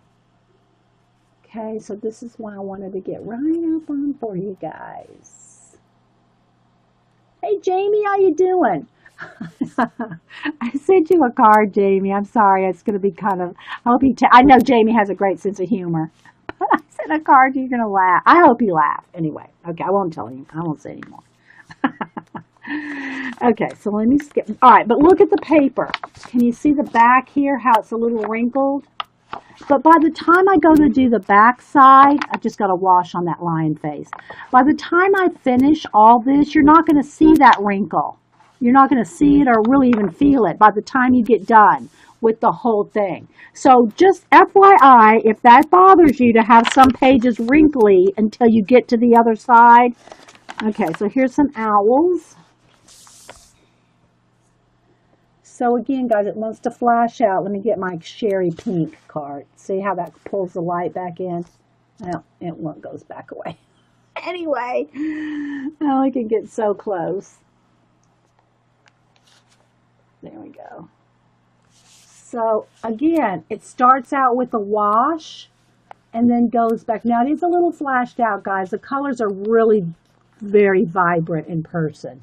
Okay, so this is why I wanted to get right up on for you guys. Hey Jamie, how you doing? I sent you a card, Jamie. I'm sorry, it's going to be kind of, I know Jamie has a great sense of humor. But I sent a card, you're going to laugh. I hope you laugh. Anyway, okay, I won't tell you. I won't say anymore. Okay, so let me skip. All right, but look at the paper. Can you see the back here, how it's a little wrinkled? But by the time I go to do the back side, I just got to wash on that lion face. By the time I finish all this, you're not going to see that wrinkle. You're not going to see it or really even feel it by the time you get done with the whole thing. So just FYI, if that bothers you to have some pages wrinkly until you get to the other side. Okay, so here's some owls. So again, guys, it wants to flash out. Let me get my Sherry Pink card. See how that pulls the light back in? Well, it goes back away. Anyway, oh, I can get so close. There we go. So again, it starts out with a wash and then goes back. Now it is a little flashed out, guys. The colors are really very vibrant in person.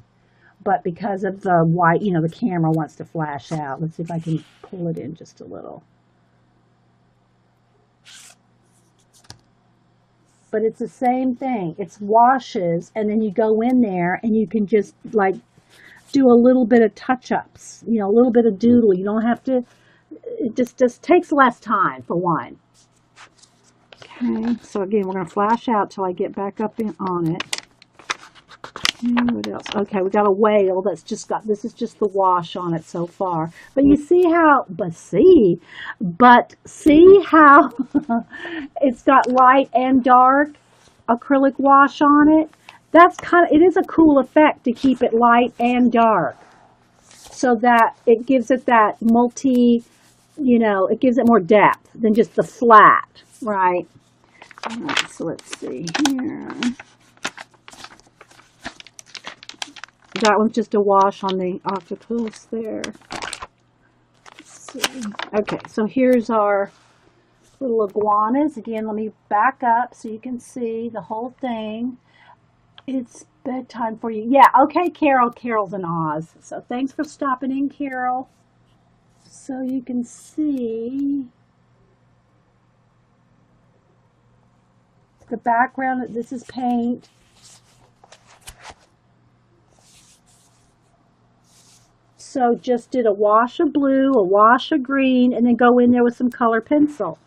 But because of the white, you know, the camera wants to flash out. Let's see if I can pull it in just a little. But it's the same thing. It's washes, and then you go in there and you can just like do a little bit of touch-ups, you know, a little bit of doodle. You don't have to, it just takes less time for one. Okay, so again, we're going to flash out till I get back up in on it. What else? Okay, we got a whale that's just got, this is just the wash on it so far. But you see how, see how it's got light and dark acrylic wash on it? That's kind of, it is a cool effect to keep it light and dark so that it gives it that multi you know, it gives it more depth than just the flat, right? All right, so let's see here. That one's just a wash on the octopus there. Let's see. Okay, so here's our little iguanas. Again, let me back up so you can see the whole thing. It's bedtime for you. Yeah, okay, Carol. Carol's in Oz. So thanks for stopping in, Carol. So you can see the background. This is paint. So just did a wash of blue, a wash of green, and then go in there with some color pencil.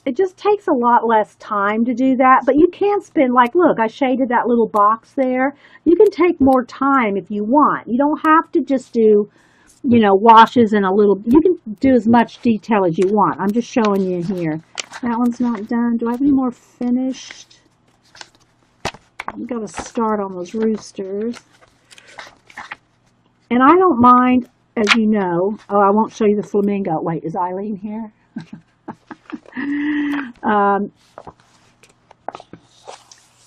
It just takes a lot less time to do that, but you can spend, like, look, I shaded that little box there. You can take more time if you want. You don't have to just do, you know, washes and a little, you can do as much detail as you want. I'm just showing you here. That one's not done. Do I have any more finished? I've got to start on those roosters. And I don't mind, as you know, oh, I won't show you the flamingo. Wait, is Eileen here?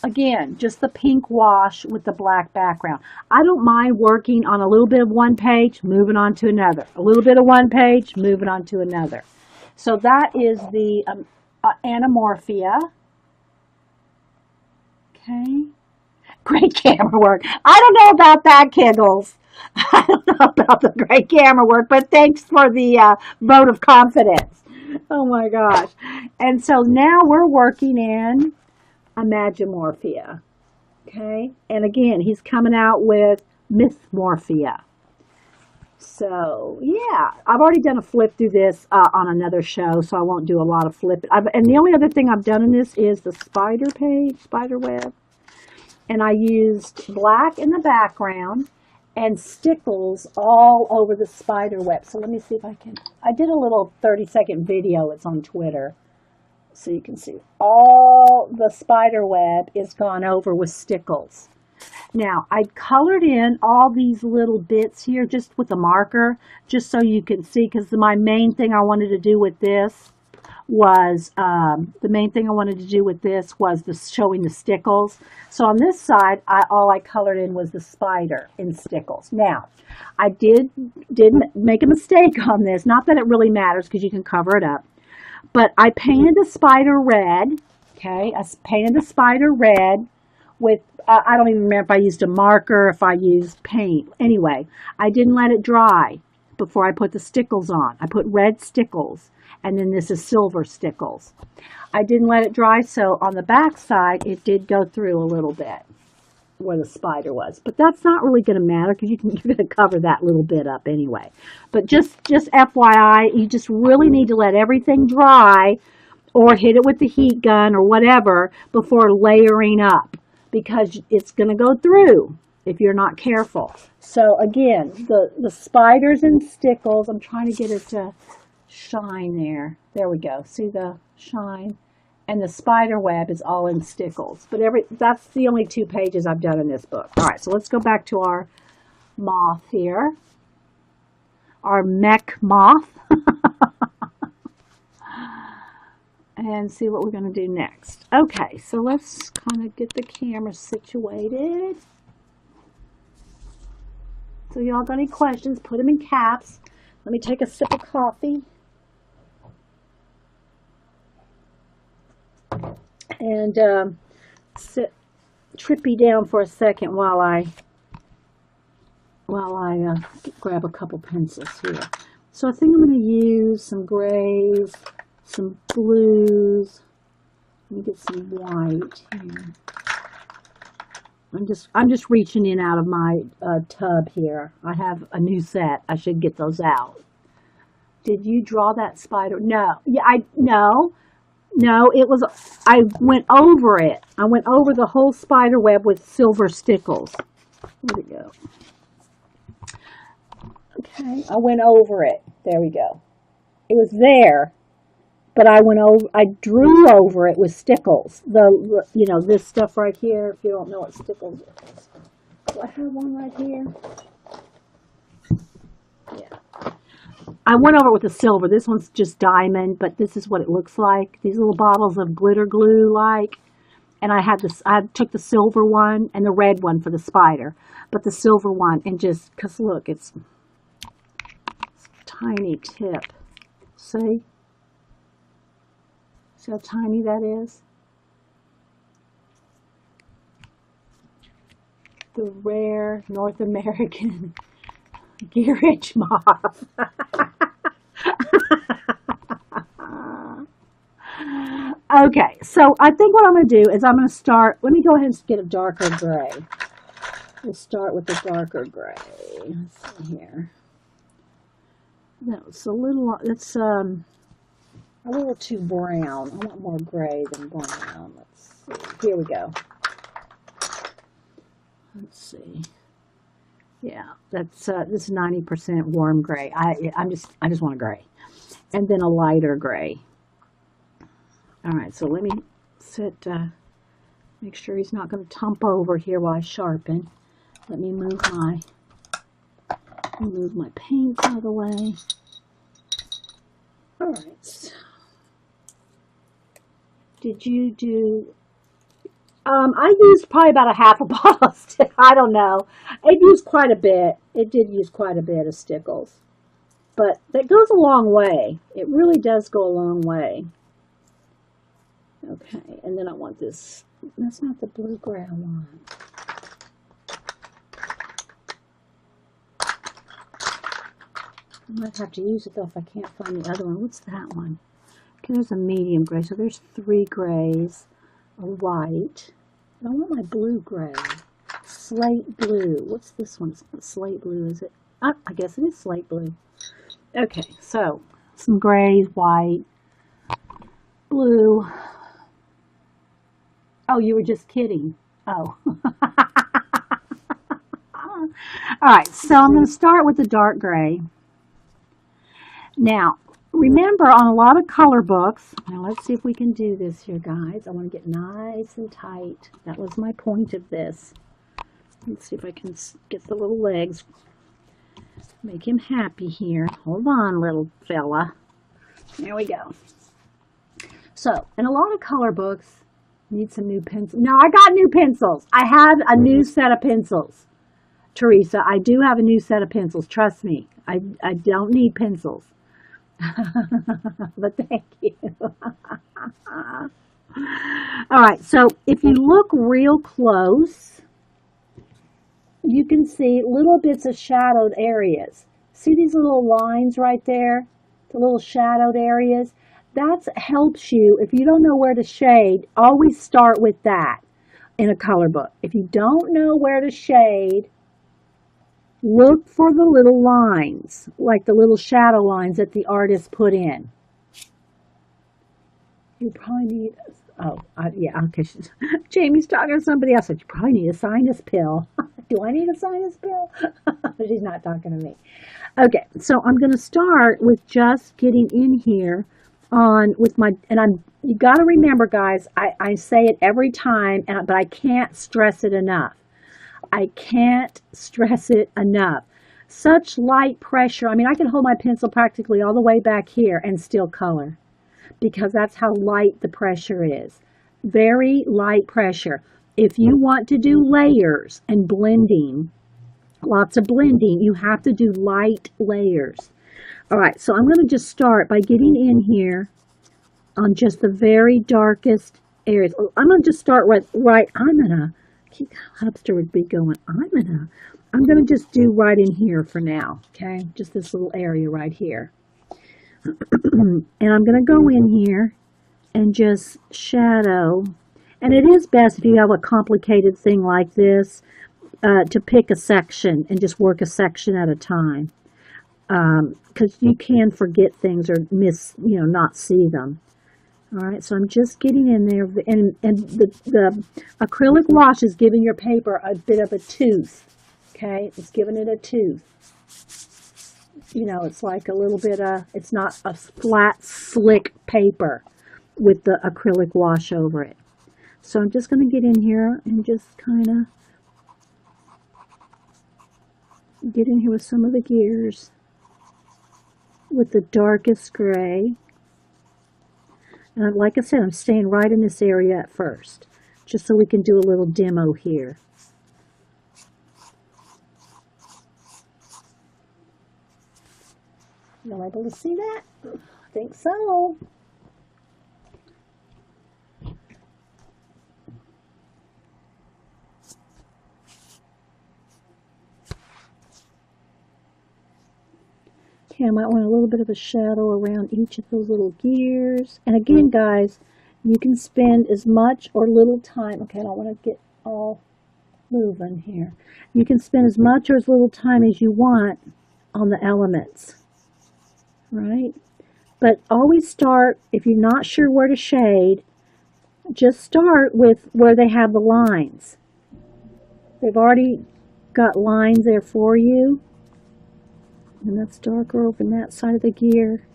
Again, just the pink wash with the black background. I don't mind working on a little bit of one page, moving on to another. A little bit of one page, moving on to another. So that is the Imagimorphia. Okay. Great camera work. I don't know about that, Kiggles. I don't know about the great camera work, but thanks for the vote of confidence. Oh my gosh. And so now we're working in Imagimorphia. Okay. And again, he's coming out with Mythmorphia. So yeah, I've already done a flip through this on another show, so I won't do a lot of flip. And the only other thing I've done in this is the spider page, spider web. And I used black in the background and stickles all over the spider web. So let me see if I can, I did a little 30-second video, it's on Twitter. So you can see all the spider web is gone over with stickles. Now, I colored in all these little bits here just with a marker, just so you can see, because my main thing I wanted to do with this was, showing the stickles. So on this side, all I colored in was the spider in stickles. Now, I did make a mistake on this. Not that it really matters because you can cover it up. But I painted the spider red, okay? I painted the spider red with, I don't even remember if I used a marker, if I used paint. Anyway, I didn't let it dry before I put the stickles on. I put red stickles, and then this is silver stickles. I didn't let it dry, so on the back side, it did go through a little bit where the spider was. But that's not really going to matter because you're going to cover that little bit up anyway. But just FYI, you just really need to let everything dry or hit it with the heat gun or whatever before layering up, because it's going to go through if you're not careful. So again, the spiders and stickles, I'm trying to get it to shine there. There we go. See the shine? And the spider web is all in stickles. But that's the only 2 pages I've done in this book. All right, so let's go back to our moth here. Our mech moth. And see what we're going to do next. Okay, so let's kind of get the camera situated. So y'all got any questions, put them in caps. Let me take a sip of coffee. And sit Trippy down for a second while I grab a couple pencils here. So I think I'm going to use some grays, some blues. Let me get some white here. I'm just reaching in out of my tub here. I have a new set. I should get those out. Did you draw that spider? No. Yeah, No, it was, I went over it. I went over the whole spider web with silver stickles. Where'd it go? Okay, I went over it. There we go. It was there, but I drew over it with stickles. You know, this stuff right here, if you don't know what stickles is. Do I have one right here? Yeah. I went over it with the silver. This one's just diamond, but this is what it looks like. These little bottles of glitter glue, like. And I had this. I took the silver one and the red one for the spider, but the silver one, and just because look, it's tiny tip. See how tiny that is? The rare North American Gearage moth. Okay, so I think what I'm going to do is I'm going to start, let me go ahead and get a darker gray. We'll start with the darker gray. Let's see here. That's a little too brown. I want more gray than brown. Let's see. Here we go. Let's see. Yeah, that's this is 90% warm gray. I just want a gray, and then a lighter gray. All right, so let me make sure he's not going to tump over here while I sharpen. Let me move my paints out of the way. All right. Did you do? I used probably about a half a bottle of stick. I don't know. It used quite a bit. It did use quite a bit of stickles, but that goes a long way. It really does go a long way. Okay, and then I want this. That's not the blue gray I want. I might have to use it though if I can't find the other one. What's that one? Okay, there's a medium gray. So there's 3 grays, a white. I want my blue gray. Slate blue. What's this one? It's not slate blue, is it? I guess it is slate blue. Okay, so some grays, white, blue. Oh, you were just kidding. Oh. All right, so I'm going to start with the dark gray. Now, remember on a lot of color books, now let's see if we can do this here, guys. I want to get nice and tight. That was my point of this. Let's see if I can get the little legs. Make him happy here. Hold on, little fella. There we go. So, in a lot of color books, need some new pencils. No, I got new pencils. I have a new set of pencils. Teresa, I do have a new set of pencils. Trust me. I don't need pencils. But thank you. All right, so if you look real close, you can see little bits of shadowed areas. See these little lines right there? The little shadowed areas? That helps you. If you don't know where to shade, always start with that in a color book. If you don't know where to shade, look for the little lines, like the little shadow lines that the artist put in. You probably need, yeah, okay. Jamie's talking to somebody else. You probably need a sinus pill. Do I need a sinus pill? She's not talking to me. Okay, so I'm going to start with just getting in here with my, and you got to remember, guys, I say it every time, but I can't stress it enough. I can't stress it enough. Such light pressure. I mean, I can hold my pencil practically all the way back here and still color, because that's how light the pressure is. Very light pressure. If you want to do layers and blending, lots of blending, you have to do light layers. All right, so I'm going to just start by getting in here on just the very darkest areas. I'm going to just start right. I'm going to keep Hubster would be going. I'm going to just do right in here for now. Okay, just this little area right here. And I'm going to go in here and just shadow. And it is best if you have a complicated thing like this to pick a section and just work a section at a time. Because you can forget things or not see them. All right, so I'm just getting in there, and the acrylic wash is giving your paper a bit of a tooth. Okay, it's giving it a tooth. It's like a little bit of, it's not a flat, slick paper with the acrylic wash over it. So I'm just going to get in here and just kind of get in here with some of the gears. with the darkest gray. And like I said, I'm staying right in this area at first, just so we can do a little demo here. Y'all able to see that? I think so. Okay, I might want a little bit of a shadow around each of those little gears. And again, guys, you can spend as much or little time. Okay, I don't want to get all moving here. You can spend as much or as little time as you want on the elements, right? But always start, if you're not sure where to shade, just start with where they have the lines. They've already got lines there for you. And that's darker over on that side of the gear.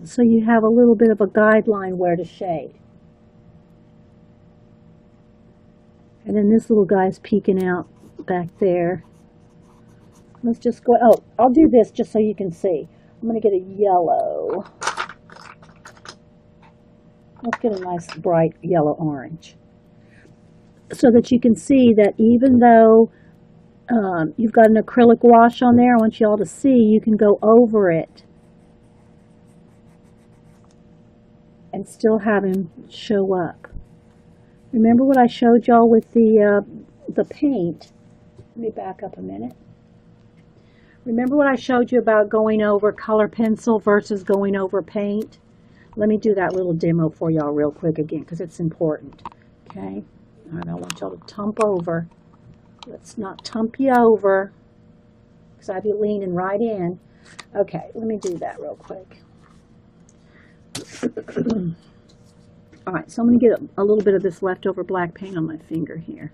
So you have a little bit of a guideline where to shade. And then this little guy's peeking out back there. Let's just go, oh, I'll do this just so you can see. I'm going to get a yellow. Let's get a nice bright yellow orange. So that you can see that even though you've got an acrylic wash on there, I want you all to see, you can go over it and still have him show up. Remember what I showed y'all with the paint? Let me back up a minute. Remember what I showed you about going over color pencil versus going over paint? Let me do that little demo for y'all real quick again, because it's important. Okay? I don't want y'all to tump over. Let's not tump you over, because I have you leaning right in. Okay, let me do that real quick. All right, so I'm going to get a little bit of this leftover black paint on my finger here.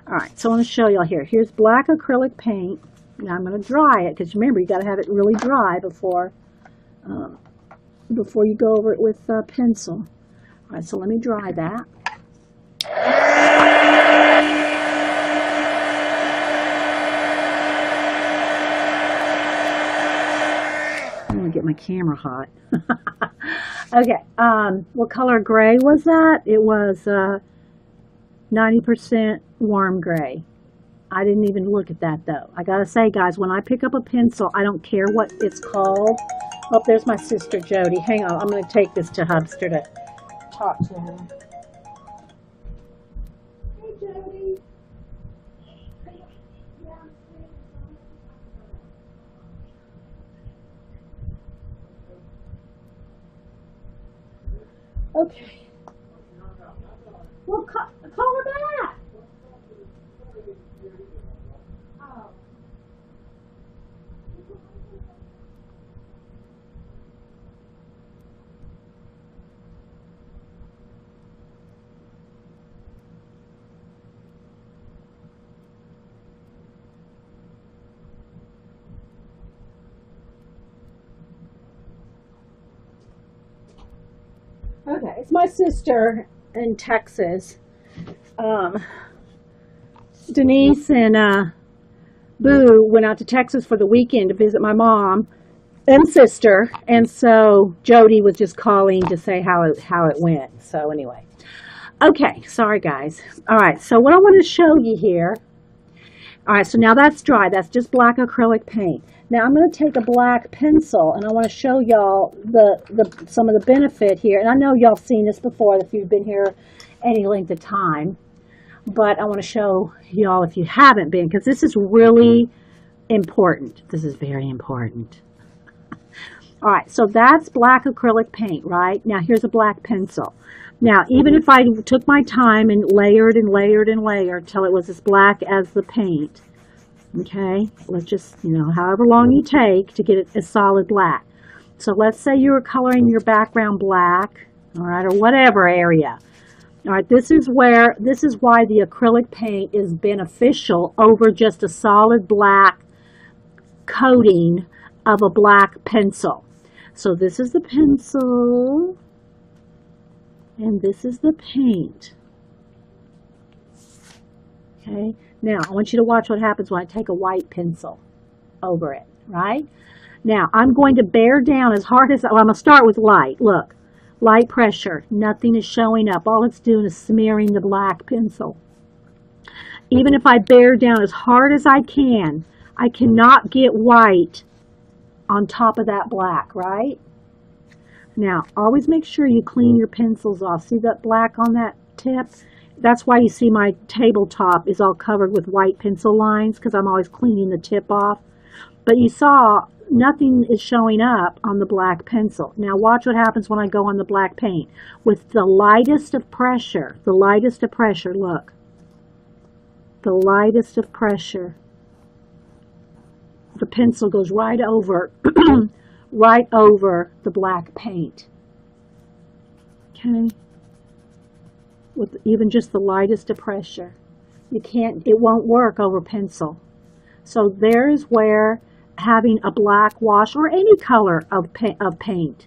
All right, so I want to show y'all here. Here's black acrylic paint. Now I'm going to dry it, because remember, you got to have it really dry before you go over it with pencil. All right, so let me dry that. I'm going to get my camera hot. Okay, what color gray was that? It was 90% warm gray. I didn't even look at that though. I gotta say, guys, when I pick up a pencil, I don't care what it's called. Oh, there's my sister Jody. Hang on, I'm gonna take this to Hubster to talk to her. Hey, Jody. Okay. Well, call her back. Oh. Okay, it's my sister in Texas. Denise and Boo went out to Texas for the weekend to visit my mom and sister, and so Jody was just calling to say how it went. So anyway, okay, sorry guys. All right, so what I want to show you here. All right, so now that's dry. That's just black acrylic paint. Now I'm going to take a black pencil, and I want to show y'all some of the benefit here. And I know y'all seen this before if you've been here any length of time, but I want to show y'all if you haven't been, because this is really important. This is very important. All right, so that's black acrylic paint, right? Now here's a black pencil. Now, even if I took my time and layered and layered and layered till it was as black as the paint, okay, let's just, however long you take to get it a solid black. So let's say you were coloring your background black, all right, or whatever area. All right, this is why the acrylic paint is beneficial over just a solid black coating of a black pencil. So this is the pencil, and this is the paint. Okay, now I want you to watch what happens when I take a white pencil over it, right? Now, I'm going to bear down as hard as, well, I'm going to start with light. Look, light pressure. Nothing is showing up. All it's doing is smearing the black pencil. Even if I bear down as hard as I cannot get white on top of that black, right? Now, always make sure you clean your pencils off. See that black on that tip? That's why you see my tabletop is all covered with white pencil lines, because I'm always cleaning the tip off. But you saw nothing is showing up on the black pencil. Now watch what happens when I go on the black paint. With the lightest of pressure, look. The lightest of pressure. The pencil goes right over, right over the black paint. Okay? With even just the lightest of pressure. It won't work over pencil. So there is where having a black wash or any color of paint,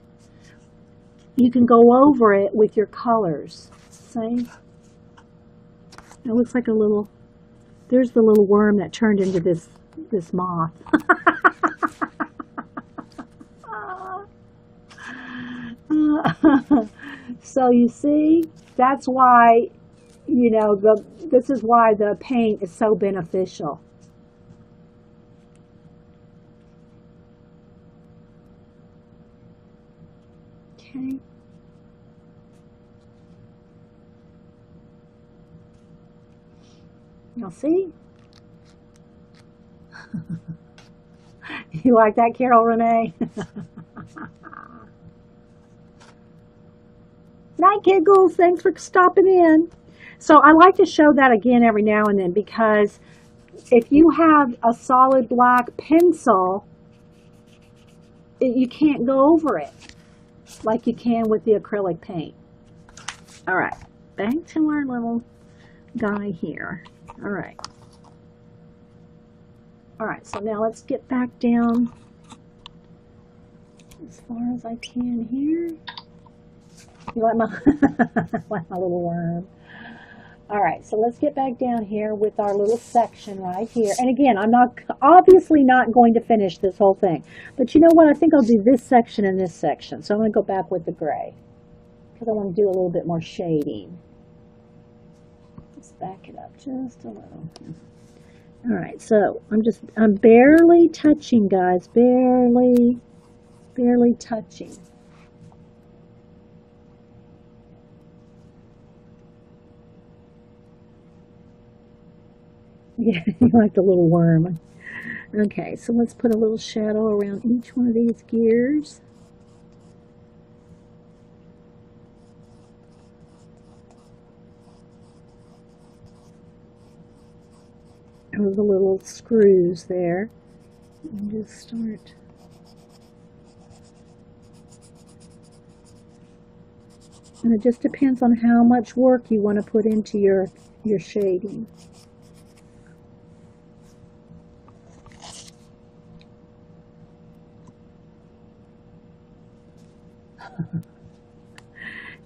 you can go over it with your colors. See? It looks like a little, there's the little worm that turned into this moth. So you see, that's why, this is why the paint is so beneficial. Okay. You'll see? You like that, Carol Renee? Night, giggles. Thanks for stopping in. So I like to show that again every now and then, because if you have a solid black pencil, you can't go over it like you can with the acrylic paint. All right, back to our little guy here. All right. All right, so now let's get back down as far as I can here. You like my, like my little worm. All right, so let's get back down here with our little section right here. And again, I'm obviously not going to finish this whole thing. But you know what? I think I'll do this section and this section. So I'm going to go back with the gray, because I want to do a little bit more shading. Let's back it up just a little. All right, so I'm barely touching, guys. Barely touching. Yeah, you like the little worm. Okay, so let's put a little shadow around each one of these gears. Or the little screws there. And just start. And it just depends on how much work you want to put into your shading.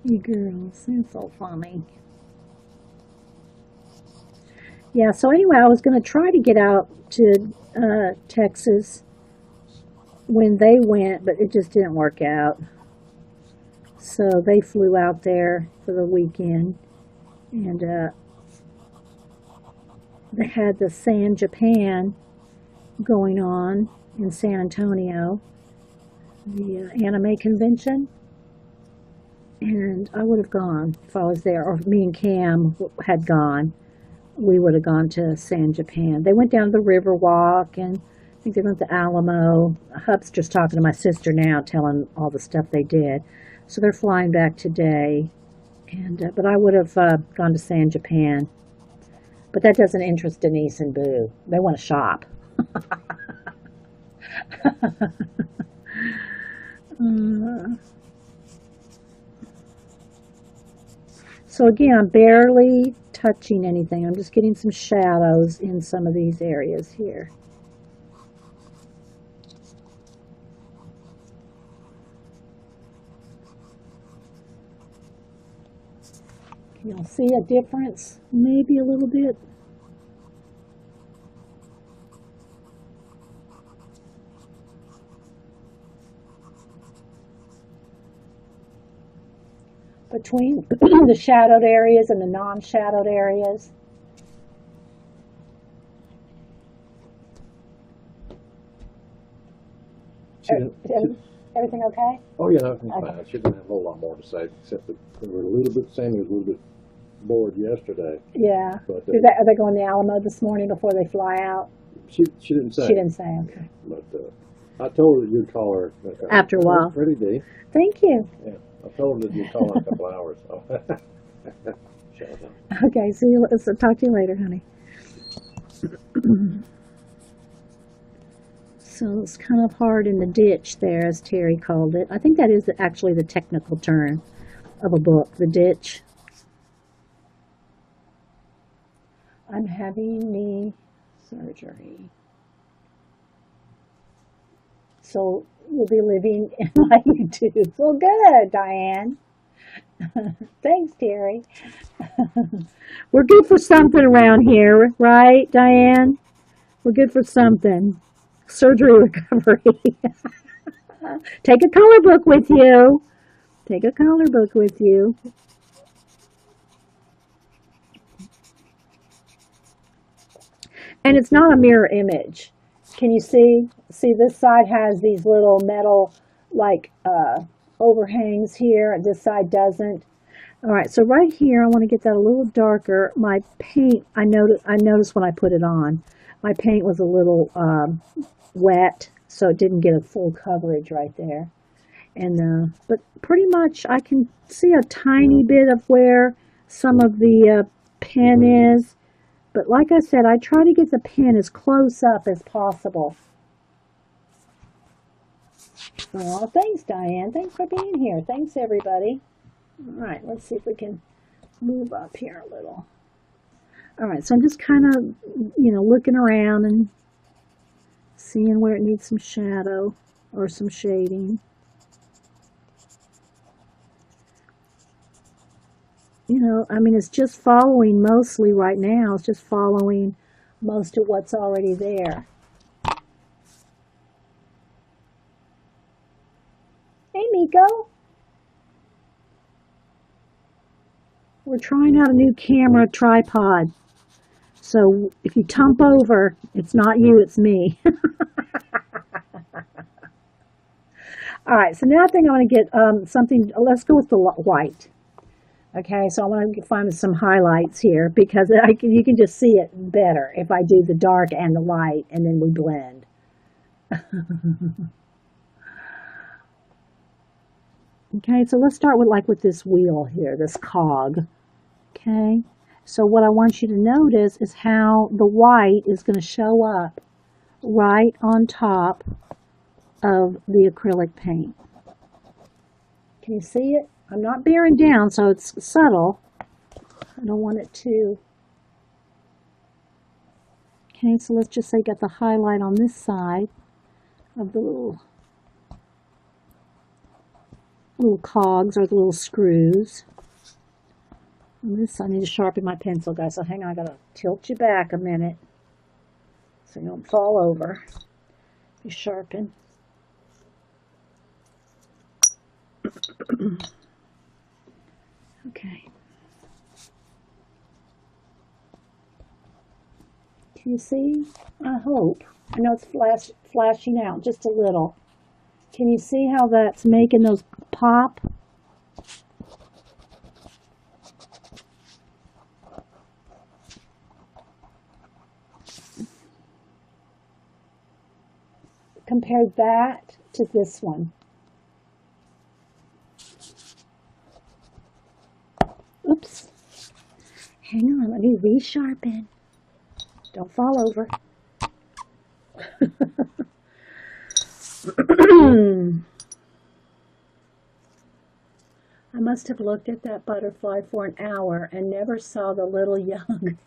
You girls, they're so funny. Yeah, so anyway, I was going to try to get out to Texas when they went, but it just didn't work out. So they flew out there for the weekend, and they had the San Japan going on in San Antonio, the anime convention. And I would have gone if I was there, or me and Cam had gone. We would have gone to San Japan. They went down to the river walk, and I think they went to Alamo. Hub's just talking to my sister now, telling all the stuff they did. So they're flying back today. And but I would have gone to San Japan. But that doesn't interest Denise and Boo. They want to shop. So again, I'm barely touching anything. I'm just getting some shadows in some of these areas here. Can y'all see a difference? Maybe a little bit. between the shadowed areas and the non-shadowed areas. Everything okay? Oh, yeah, everything's fine. She didn't have a whole lot more to say, except that we were a little bit, Sammy was a little bit bored yesterday. Yeah. But, Are they going to the Alamo this morning before they fly out? She didn't say. She didn't say, okay. But I told her that you'd call her. After a while. Pretty Dee. Thank you. Yeah, I told her that you'd call her in a couple hours. So. Okay, see you. So talk to you later, honey. So it's kind of hard in the ditch there, as Terry called it. I think that is actually the technical term of a book, the ditch. I'm having knee surgery. So you'll be living in my YouTube. Well, good, Diane. Thanks, Terry. We're good for something around here, right, Diane? We're good for something. Surgery recovery. Take a color book with you. Take a color book with you. And it's not a mirror image. Can you see? See, this side has these little metal, like, overhangs here. This side doesn't. All right, so right here, I want to get that a little darker. My paint, I noticed when I put it on, my paint was a little wet, so it didn't get a full coverage right there. And but pretty much I can see a tiny bit of where some of the pen is. But like I said, I try to get the pen as close up as possible. Oh, thanks, Diane. Thanks for being here. Thanks, everybody. All right, let's see if we can move up here a little. All right, so I'm just kind of, looking around and seeing where it needs some shadow or some shading. It's just following mostly right now. It's just following most of what's already there. Hey, Miko. We're trying out a new camera tripod. So if you tump over, it's not you, it's me. All right, so now I think I want to get something, let's go with the white. Okay, so I want to find some highlights here because you can just see it better if I do the dark and the light and then we blend. Okay, so let's start with this wheel here, this cog. Okay, so what I want you to notice is how the white is going to show up right on top of the acrylic paint. Can you see it? I'm not bearing down, so it's subtle. I don't want it to. Okay, so let's just say get the highlight on this side of the little cogs or the little screws. On this, I need to sharpen my pencil, guys. So hang on, I gotta tilt you back a minute so you don't fall over. You sharpen. Okay. Can you see? I hope. I know it's flashing out just a little. Can you see how that's making those pop? Compare that to this one. Oops. Hang on, let me resharpen. Don't fall over. I must have looked at that butterfly for an hour and never saw the little young.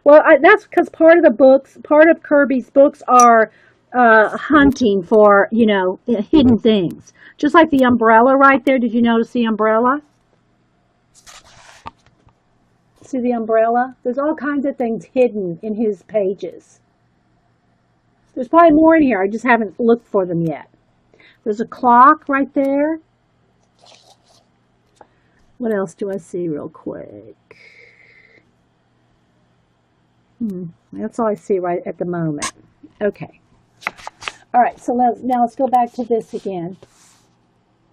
Well, that's because part of Kerby's books are hunting for, hidden things. Just like the umbrella right there. Did you notice the umbrella? See the umbrella? There's all kinds of things hidden in his pages. There's probably more in here. I just haven't looked for them yet. There's a clock right there. What else do I see real quick? That's all I see right at the moment. Okay. All right, so now let's go back to this again.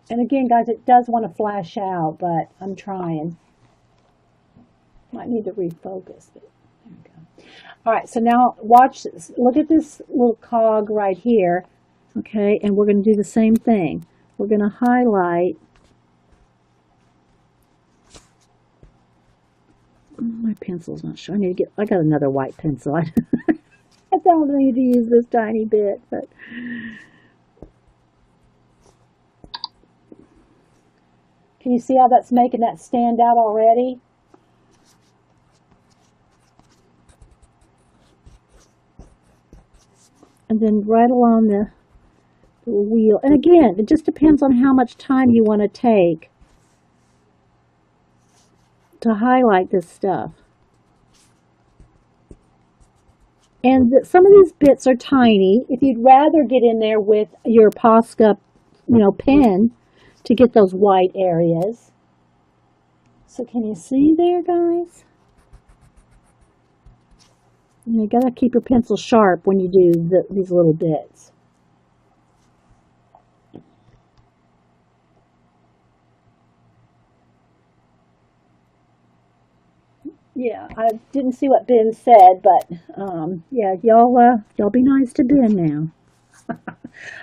And again, guys, it does want to flash out, but I'm trying. Might need to refocus it. There we go. All right, so now watch this. Look at this little cog right here. Okay, and we're going to do the same thing. We're going to highlight. My pencil's not showing. I got another white pencil. I don't need to use this tiny bit, but can you see how that's making that stand out already? And then right along the wheel. And again, it just depends on how much time you want to take to highlight this stuff. And some of these bits are tiny. If you'd rather get in there with your Posca, pen to get those white areas. So can you see there, guys? You gotta keep your pencil sharp when you do these little bits. Yeah, I didn't see what Ben said, but yeah, y'all be nice to Ben now.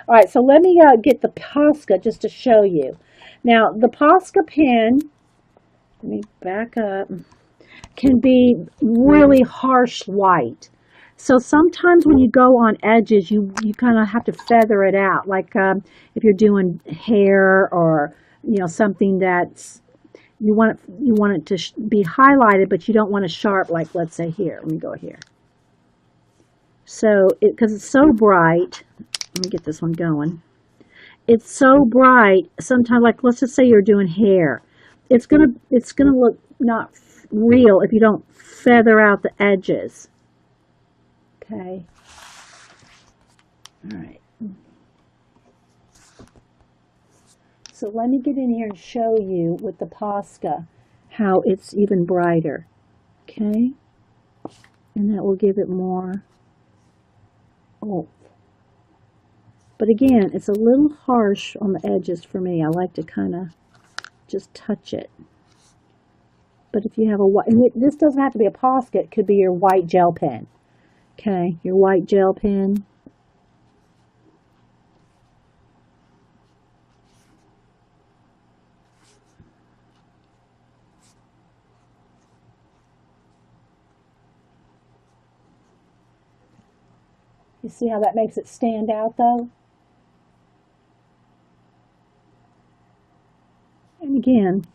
All right, so let me get the Posca just to show you. Now, the Posca pen, let me back up, can be really harsh white. So sometimes when you go on edges, you kind of have to feather it out. Like if you're doing hair or something that's you want it to be highlighted, but you don't want it sharp. Like let's say here. Let me go here. So because it's so bright, let me get this one going. It's so bright. Sometimes, like let's just say you're doing hair, it's gonna look not real if you don't feather out the edges. Okay. All right. So let me get in here and show you with the Posca how it's even brighter. Okay. And that will give it more oomph. But again, it's a little harsh on the edges for me. I like to kind of just touch it. But if you have a white, and this doesn't have to be a Posca, it could be your white gel pen. Okay, your white gel pen. You see how that makes it stand out though? And again,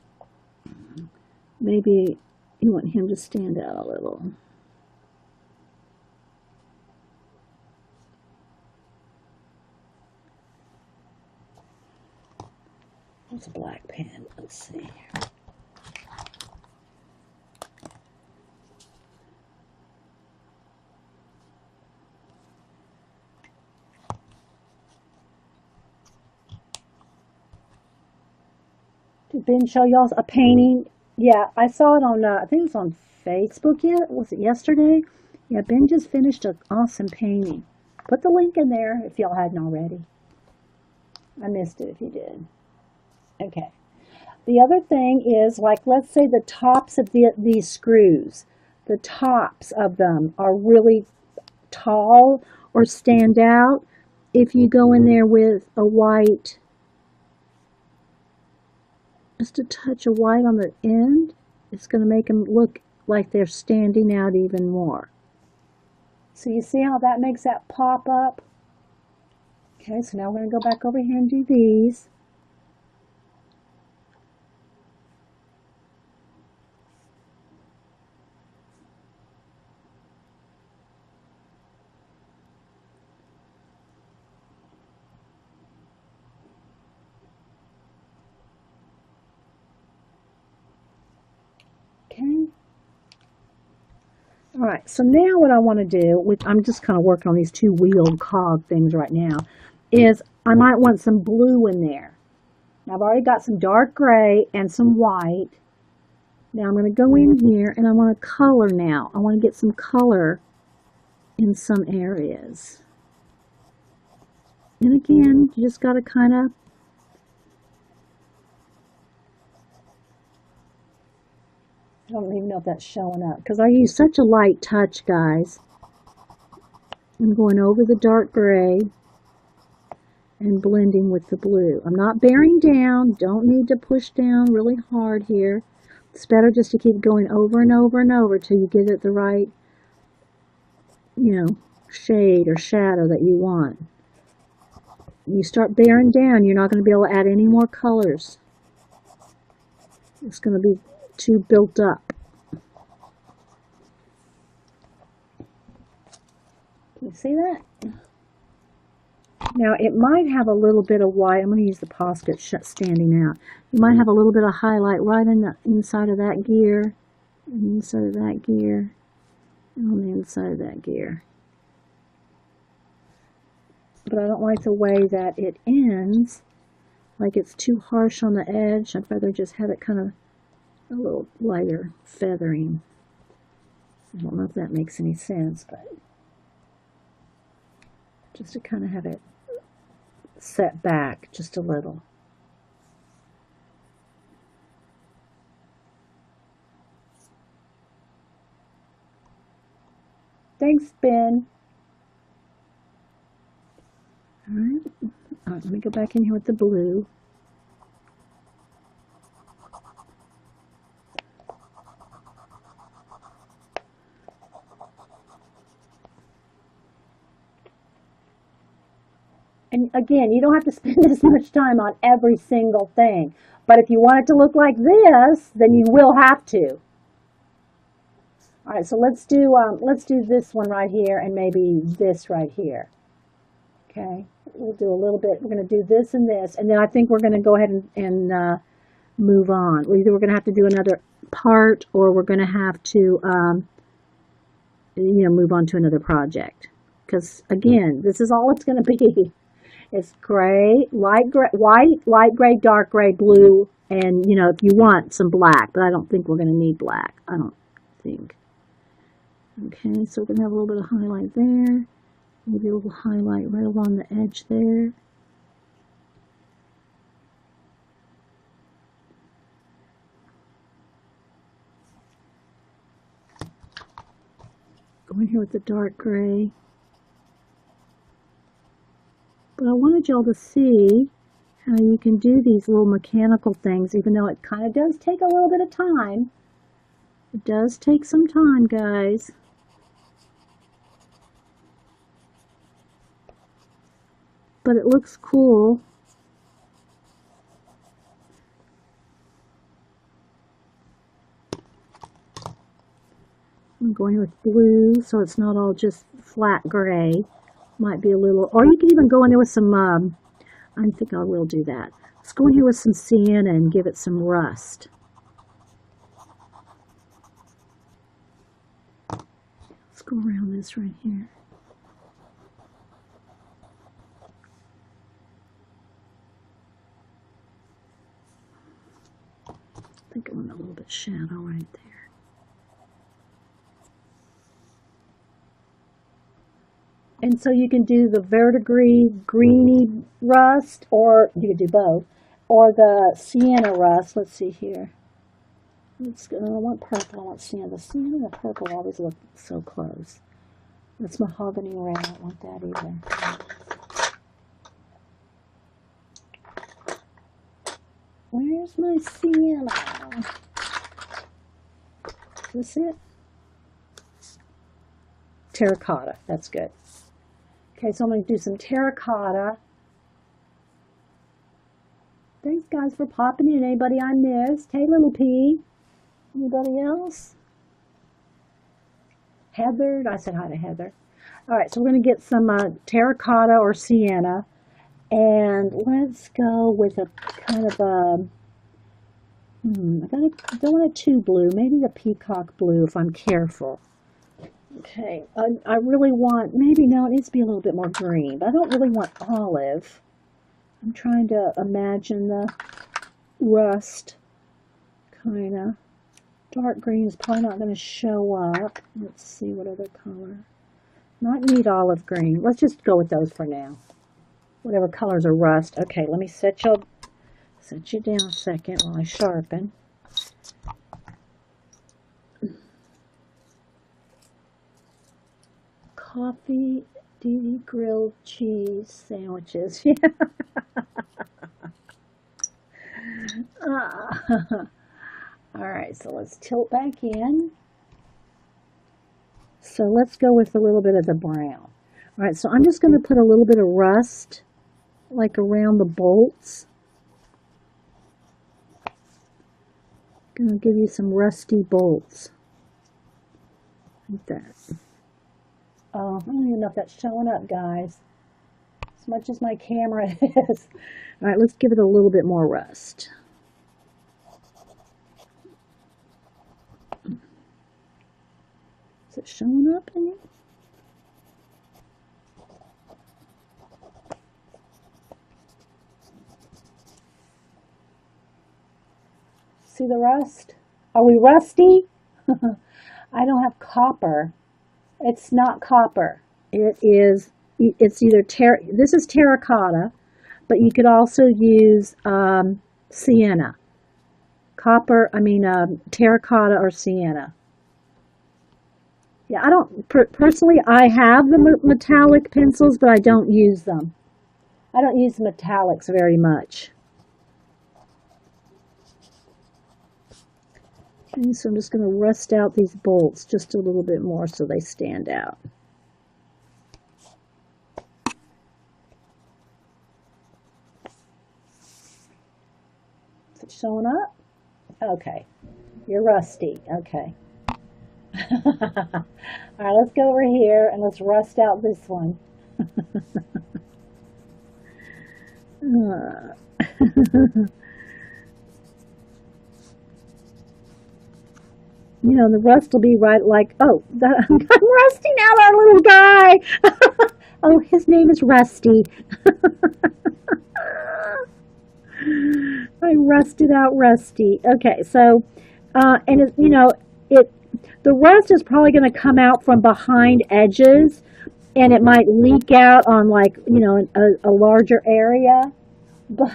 maybe you want him to stand out a little. What's a black pen? Let's see. Did Ben show y'all a painting? Yeah, I saw it on, I think it was on Facebook yet. Was it yesterday? Yeah, Ben just finished an awesome painting. Put the link in there if y'all hadn't already. I missed it if you did. Okay. The other thing is, like, let's say the tops of these screws, the tops of them are really tall or stand out. If you go in there with a white, just a touch of white on the end, it's going to make them look like they're standing out even more. So you see how that makes that pop up? Okay, so now we're going to go back over here and do these. Okay. All right, so now what I want to do, which I'm just kind of working on these two wheeled cog things right now, is I might want some blue in there. I've already got some dark gray and some white. Now I'm going to go in here and I want to color now. I want to get some color in some areas. And again, you just got to kind of I don't even know if that's showing up because I use such a light touch, guys. I'm going over the dark gray and blending with the blue. I'm not bearing down. Don't need to push down really hard here. It's better just to keep going over and over and over till you get it the right, shade or shadow that you want. You start bearing down, you're not going to be able to add any more colors. It's going to be too built up. Can you see that? Now it might have a little bit of white. I'm going to use the Posket standing out. You might have a little bit of highlight right in the inside of that gear, and the inside of that gear, and on the inside of that gear. But I don't like the way that it ends, like it's too harsh on the edge. I'd rather just have it kind of a little lighter feathering. I don't know if that makes any sense, but just to kind of have it set back just a little. Thanks, Ben. All right, let me go back in here with the blue. And again, you don't have to spend this much time on every single thing. But if you want it to look like this, then you will have to. All right, so let's do this one right here and maybe this right here. Okay, we'll do a little bit. We're going to do this and this, and then I think we're going to go ahead and move on. Either we're going to have to do another part, or we're going to have to, move on to another project. Because again, this is all it's going to be. It's gray, light gray, white, light gray, dark gray, blue, and if you want some black, but I don't think we're going to need black. I don't think. Okay, so we're going to have a little bit of highlight there. Maybe a little highlight right along the edge there. Go in here with the dark gray. But I wanted y'all to see how you can do these little mechanical things, even though it kind of does take a little bit of time. It does take some time, guys. But it looks cool. I'm going with blue, so it's not all just flat gray. Might be a little, or you can even go in there with some, I think I will do that. Let's go in here with some sienna and give it some rust. Let's go around this right here. I think I want a little bit shadow right there. And so you can do the verdigris greeny rust, or you can do both, or the sienna rust. Let's see here. Let's go. I don't want purple. I want sienna. The sienna and the purple always look so close. That's mahogany red. I don't want that either. Where's my sienna? Is this it? Terracotta. That's good. Okay, so I'm going to do some terracotta. Thanks, guys, for popping in. Anybody I missed? Hey, Little P. Anybody else? Heather. I said hi to Heather. All right, so we're going to get some terracotta or sienna. And let's go with a kind of a, I don't want a too blue. Maybe the peacock blue if I'm careful. Okay, I really want, maybe, no, it needs to be a little bit more green, but I don't really want olive. I'm trying to imagine the rust, kind of. Dark green is probably not going to show up. Let's see what other color. Not neat olive green. Let's just go with those for now. Whatever colors are rust. Okay, let me set you down a second while I sharpen. Coffee, grilled cheese sandwiches. Yeah. All right, so let's tilt back in. So let's go with a little bit of the brown. All right, so I'm just going to put a little bit of rust, like around the bolts. Going to give you some rusty bolts, like that. Oh, I don't even know if that's showing up, guys. As much as my camera is. All right, let's give it a little bit more rust. Is it showing up in it? See the rust? Are we rusty? I don't have copper. It's not copper. It's either this is terracotta, but you could also use sienna. Terracotta or sienna. Yeah, I don't, personally, I have the metallic pencils, but I don't use them. I don't use metallics very much. Okay, so I'm just going to rust out these bolts just a little bit more so they stand out. Is it showing up? Okay. You're rusty. Okay. All right, let's go over here and let's rust out this one. You know, the rust will be right like, oh, I'm rusty now, that little guy. Oh, his name is Rusty. I rusted out Rusty. Okay, so, and it, you know, the rust is probably going to come out from behind edges, and it might leak out on, like, you know, a larger area. But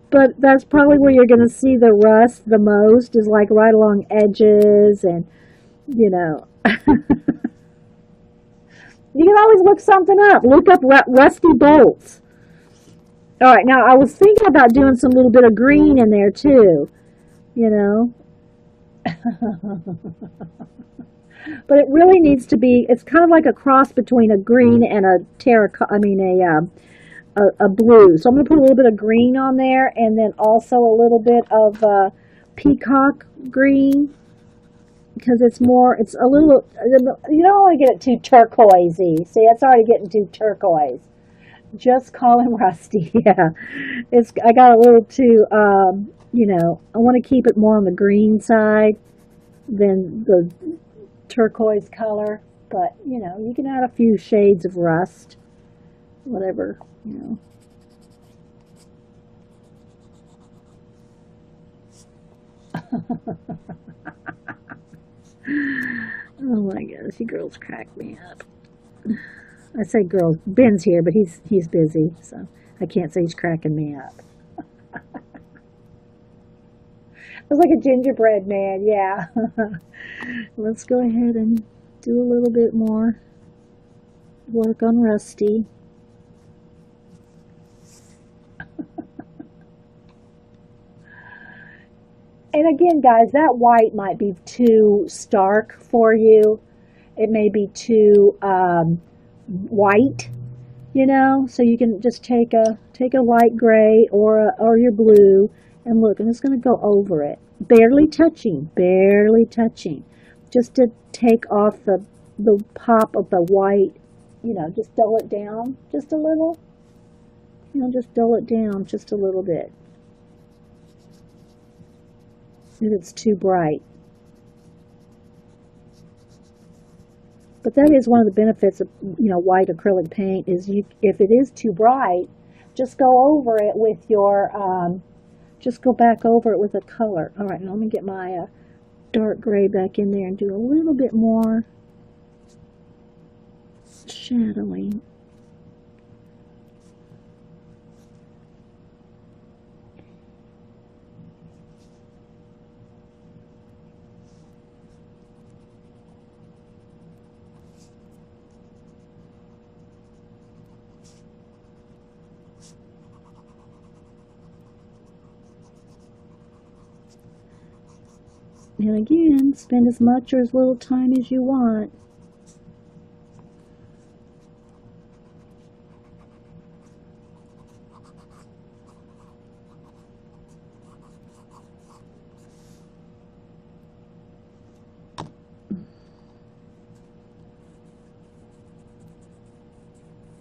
but that's probably where you're going to see the rust the most, is like right along edges, and, you know. You can always look something up. Look up rusty bolts. All right, now I was thinking about doing some little bit of green in there too, you know. But it really needs to be, it's kind of like a cross between a green and a terracotta, a blue. So I'm going to put a little bit of green on there, and then also a little bit of peacock green, because it's a little, you don't want to get it too turquoisey. See, it's already getting too turquoise. Just call him Rusty. Yeah, I got a little too, you know, I want to keep it more on the green side than the turquoise color. But, you know, you can add a few shades of rust, whatever, you know. Oh my gosh, you girls crack me up. I say girls, Ben's here, but he's busy, so I can't say he's cracking me up. It's like a gingerbread man, yeah. Let's go ahead and do a little bit more work on Rusty. And again, guys, that white might be too stark for you. It may be too white, you know. So you can just take a light gray or your blue, and look. I'm just going to go over it, barely touching, just to take off the pop of the white. You know, just dull it down just a little. You know, just dull it down just a little bit. If it's too bright. But that is one of the benefits of, white acrylic paint is if it is too bright, just go over it with your, just go back over it with a color. All right, now let me get my dark gray back in there and do a little bit more shadowing. And again, spend as much or as little time as you want.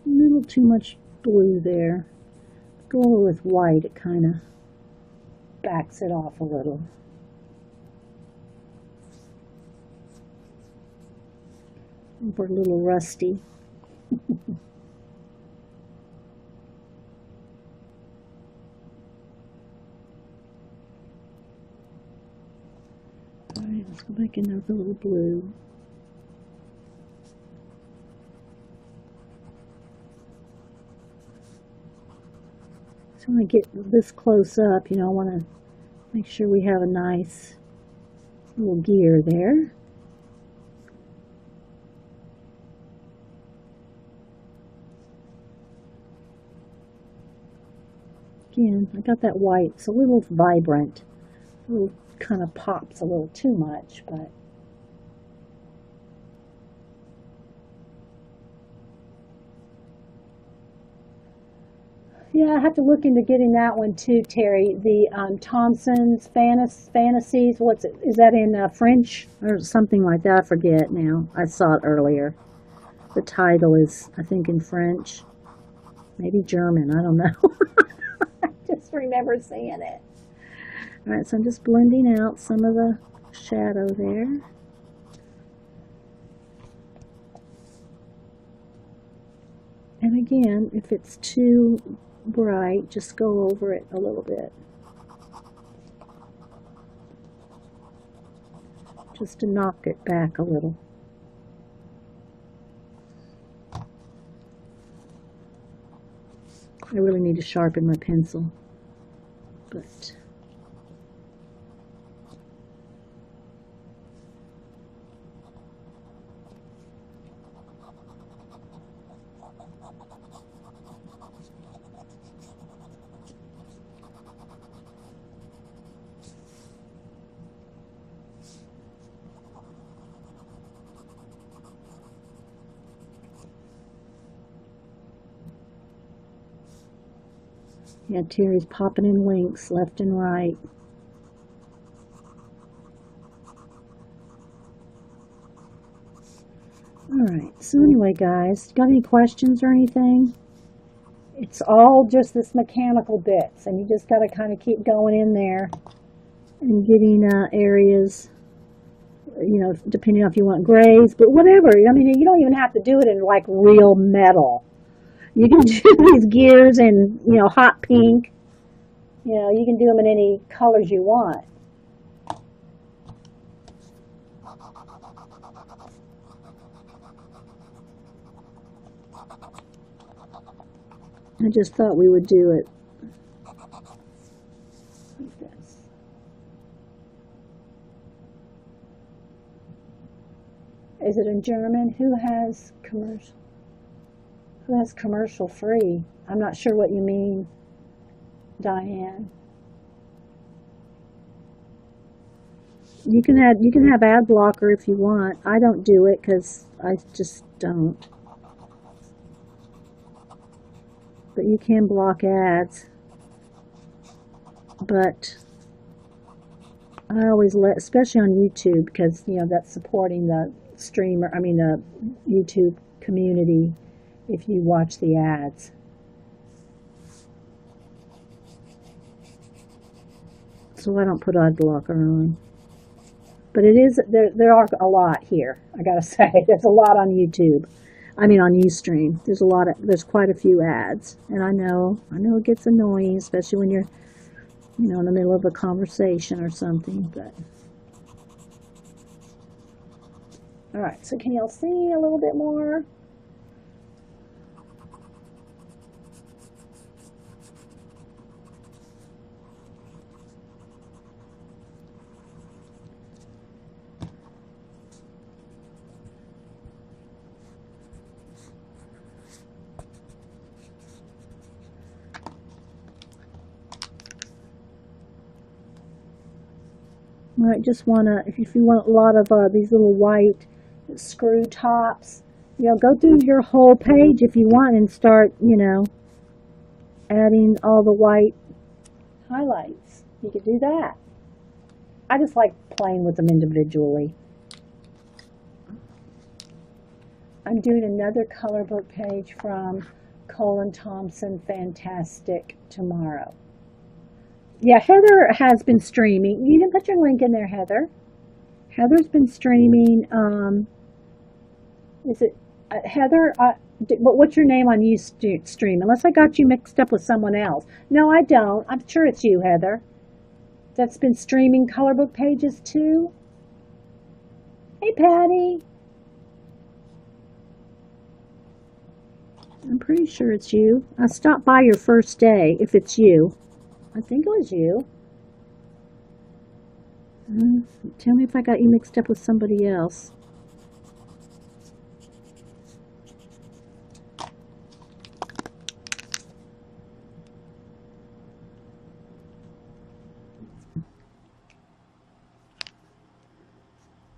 A little too much blue there. Go over with white, it kind of backs it off a little. We're a little rusty. Alright, let's go back in there with a little blue. So when I get this close up, I want to make sure we have a nice little gear there. Again, I got that white. It's a little vibrant. A little kind of pops a little too much, but yeah, I have to look into getting that one too, Terry. The Thompson's Fantasies. What's it? Is that in French or something like that? I forget now. I saw it earlier. The title is, I think, in French. Maybe German. I don't know. I just remember seeing it. All right, so I'm just blending out some of the shadow there. And again, if it's too bright, just go over it a little bit. Just to knock it back a little. I really need to sharpen my pencil, but yeah, Terry's popping in links left and right. Alright, so anyway guys, got any questions or anything? It's all just this mechanical bits, and you just got to kind of keep going in there and getting areas, depending on if you want grays, but whatever. I mean, you don't even have to do it in like real metal. You can do these gears in, hot pink. You can do them in any colors you want. I just thought we would do it like this. Is it in German? Who has commercial? Who has commercial free? I'm not sure what you mean, Diane. You can have ad blocker if you want. I don't do it because I just don't. But you can block ads. But I always especially on YouTube, because that's supporting the streamer. I mean the YouTube community. If you watch the ads. So I don't put ad blocker on. But it is, there are a lot here, I gotta say. There's a lot on YouTube. I mean on Ustream. There's quite a few ads. And I know it gets annoying, especially when you're, in the middle of a conversation or something, but. All right, so can y'all see a little bit more? All right, just if you want a lot of these little white screw tops, go through your whole page if you want and start, adding all the white highlights. You could do that. I just like playing with them individually. I'm doing another color book page from Colin Thompson, Fantastic, tomorrow. Yeah, Heather has been streaming. You can put your link in there, Heather. Heather's been streaming. Is it Heather? What's your name on Ustream? Unless I got you mixed up with someone else. No, I don't. I'm sure it's you, Heather. That's been streaming color book pages too. Hey, Patty. I'm pretty sure it's you. I stopped by your first day, if it's you. I think it was you. Tell me if I got you mixed up with somebody else.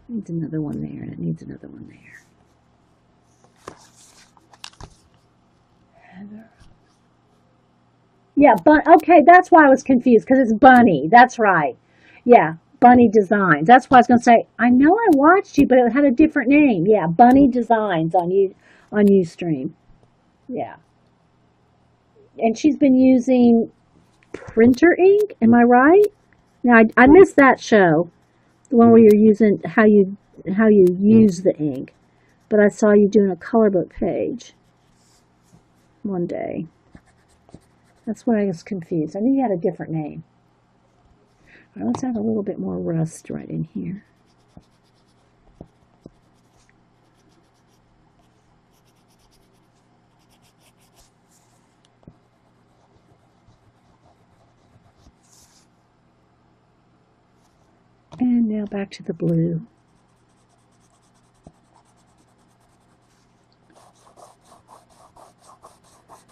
Needs another one there, and it needs another one there. Heather. Yeah, okay, that's why I was confused, because it's Bunny. That's right. Yeah, Bunny Designs. That's why I was going to say, I know I watched you, but it had a different name. Yeah, Bunny Designs on Ustream. Yeah. And she's been using printer ink, am I right? Now, I missed that show, the one where you're using how you use the ink. But I saw you doing a color book page one day. That's why I was confused. I knew you had a different name. All right, let's add a little bit more rust right in here. And now back to the blue.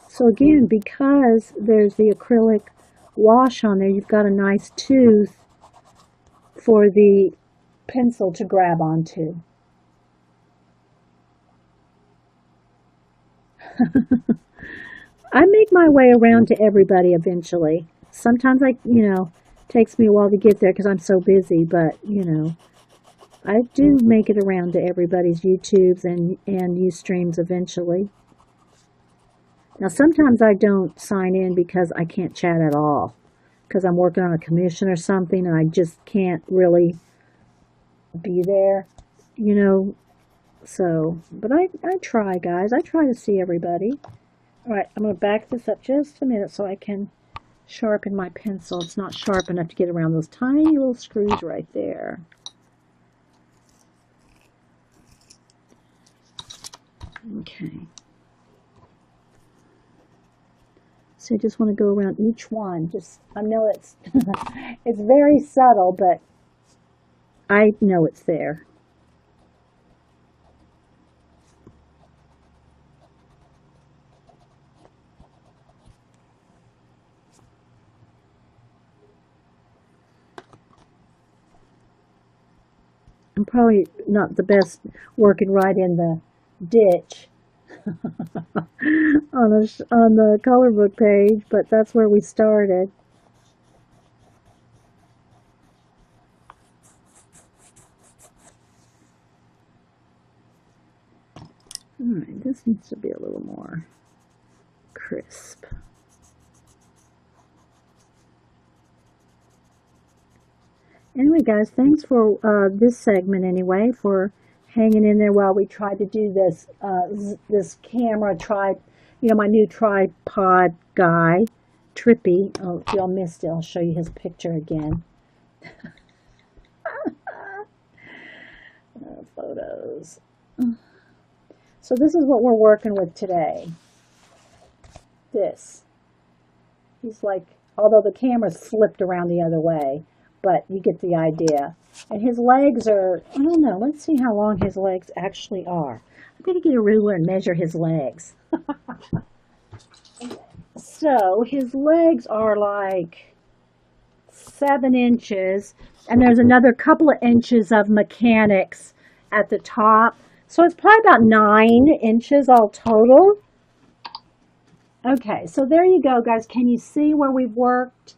So again, because there's the acrylic wash on there, you've got a nice tooth for the pencil to grab onto. I make my way around to everybody eventually. Sometimes takes me a while to get there because I'm so busy, but, I do make it around to everybody's YouTubes and Ustreams eventually. Now, sometimes I don't sign in because I can't chat at all, because I'm working on a commission or something, and I just can't really be there, So, but I try, guys. I try to see everybody. All right, I'm going to back this up just a minute so I can sharpen my pencil. It's not sharp enough to get around those tiny little screws right there. Okay. So I just want to go around each one. I know it's it's very subtle, but I know it's there. I'm probably not the best working right in the ditch on the color book page, but that's where we started. Alright, this needs to be a little more crisp. Anyway, guys, thanks for this segment anyway, for hanging in there while we tried to do this this camera my new tripod guy, Trippy. Oh, if y'all missed it, I'll show you his picture again. Photos. So this is what we're working with today. This. He's like, although the camera's flipped around the other way, but you get the idea. And his legs are, I don't know, let's see how long his legs actually are. I'm going to get a ruler and measure his legs. So his legs are like 7 inches, and there's another couple of inches of mechanics at the top. So it's probably about 9 inches all total. Okay, so there you go, guys. Can you see where we've worked?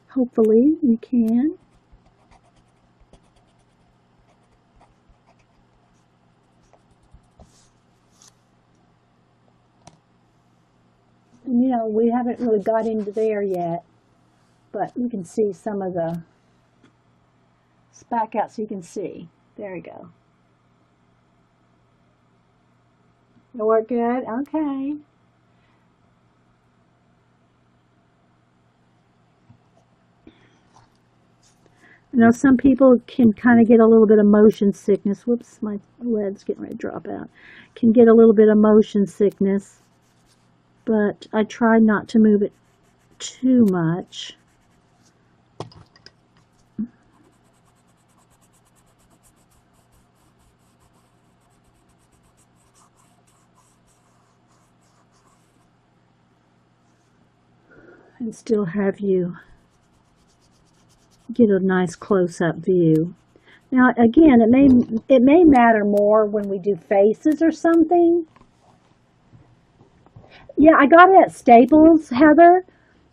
Hopefully you can. And, we haven't really got into there yet, but you can see some of the, it's back out so you can see. There you go. It'll work good? Okay. I know some people can kind of get a little bit of motion sickness. Whoops, my lead's getting ready to drop out. Can get a little bit of motion sickness, but I try not to move it too much. And still have you get a nice close-up view. Now again, it may matter more when we do faces or something. Yeah, I got it at Staples, Heather.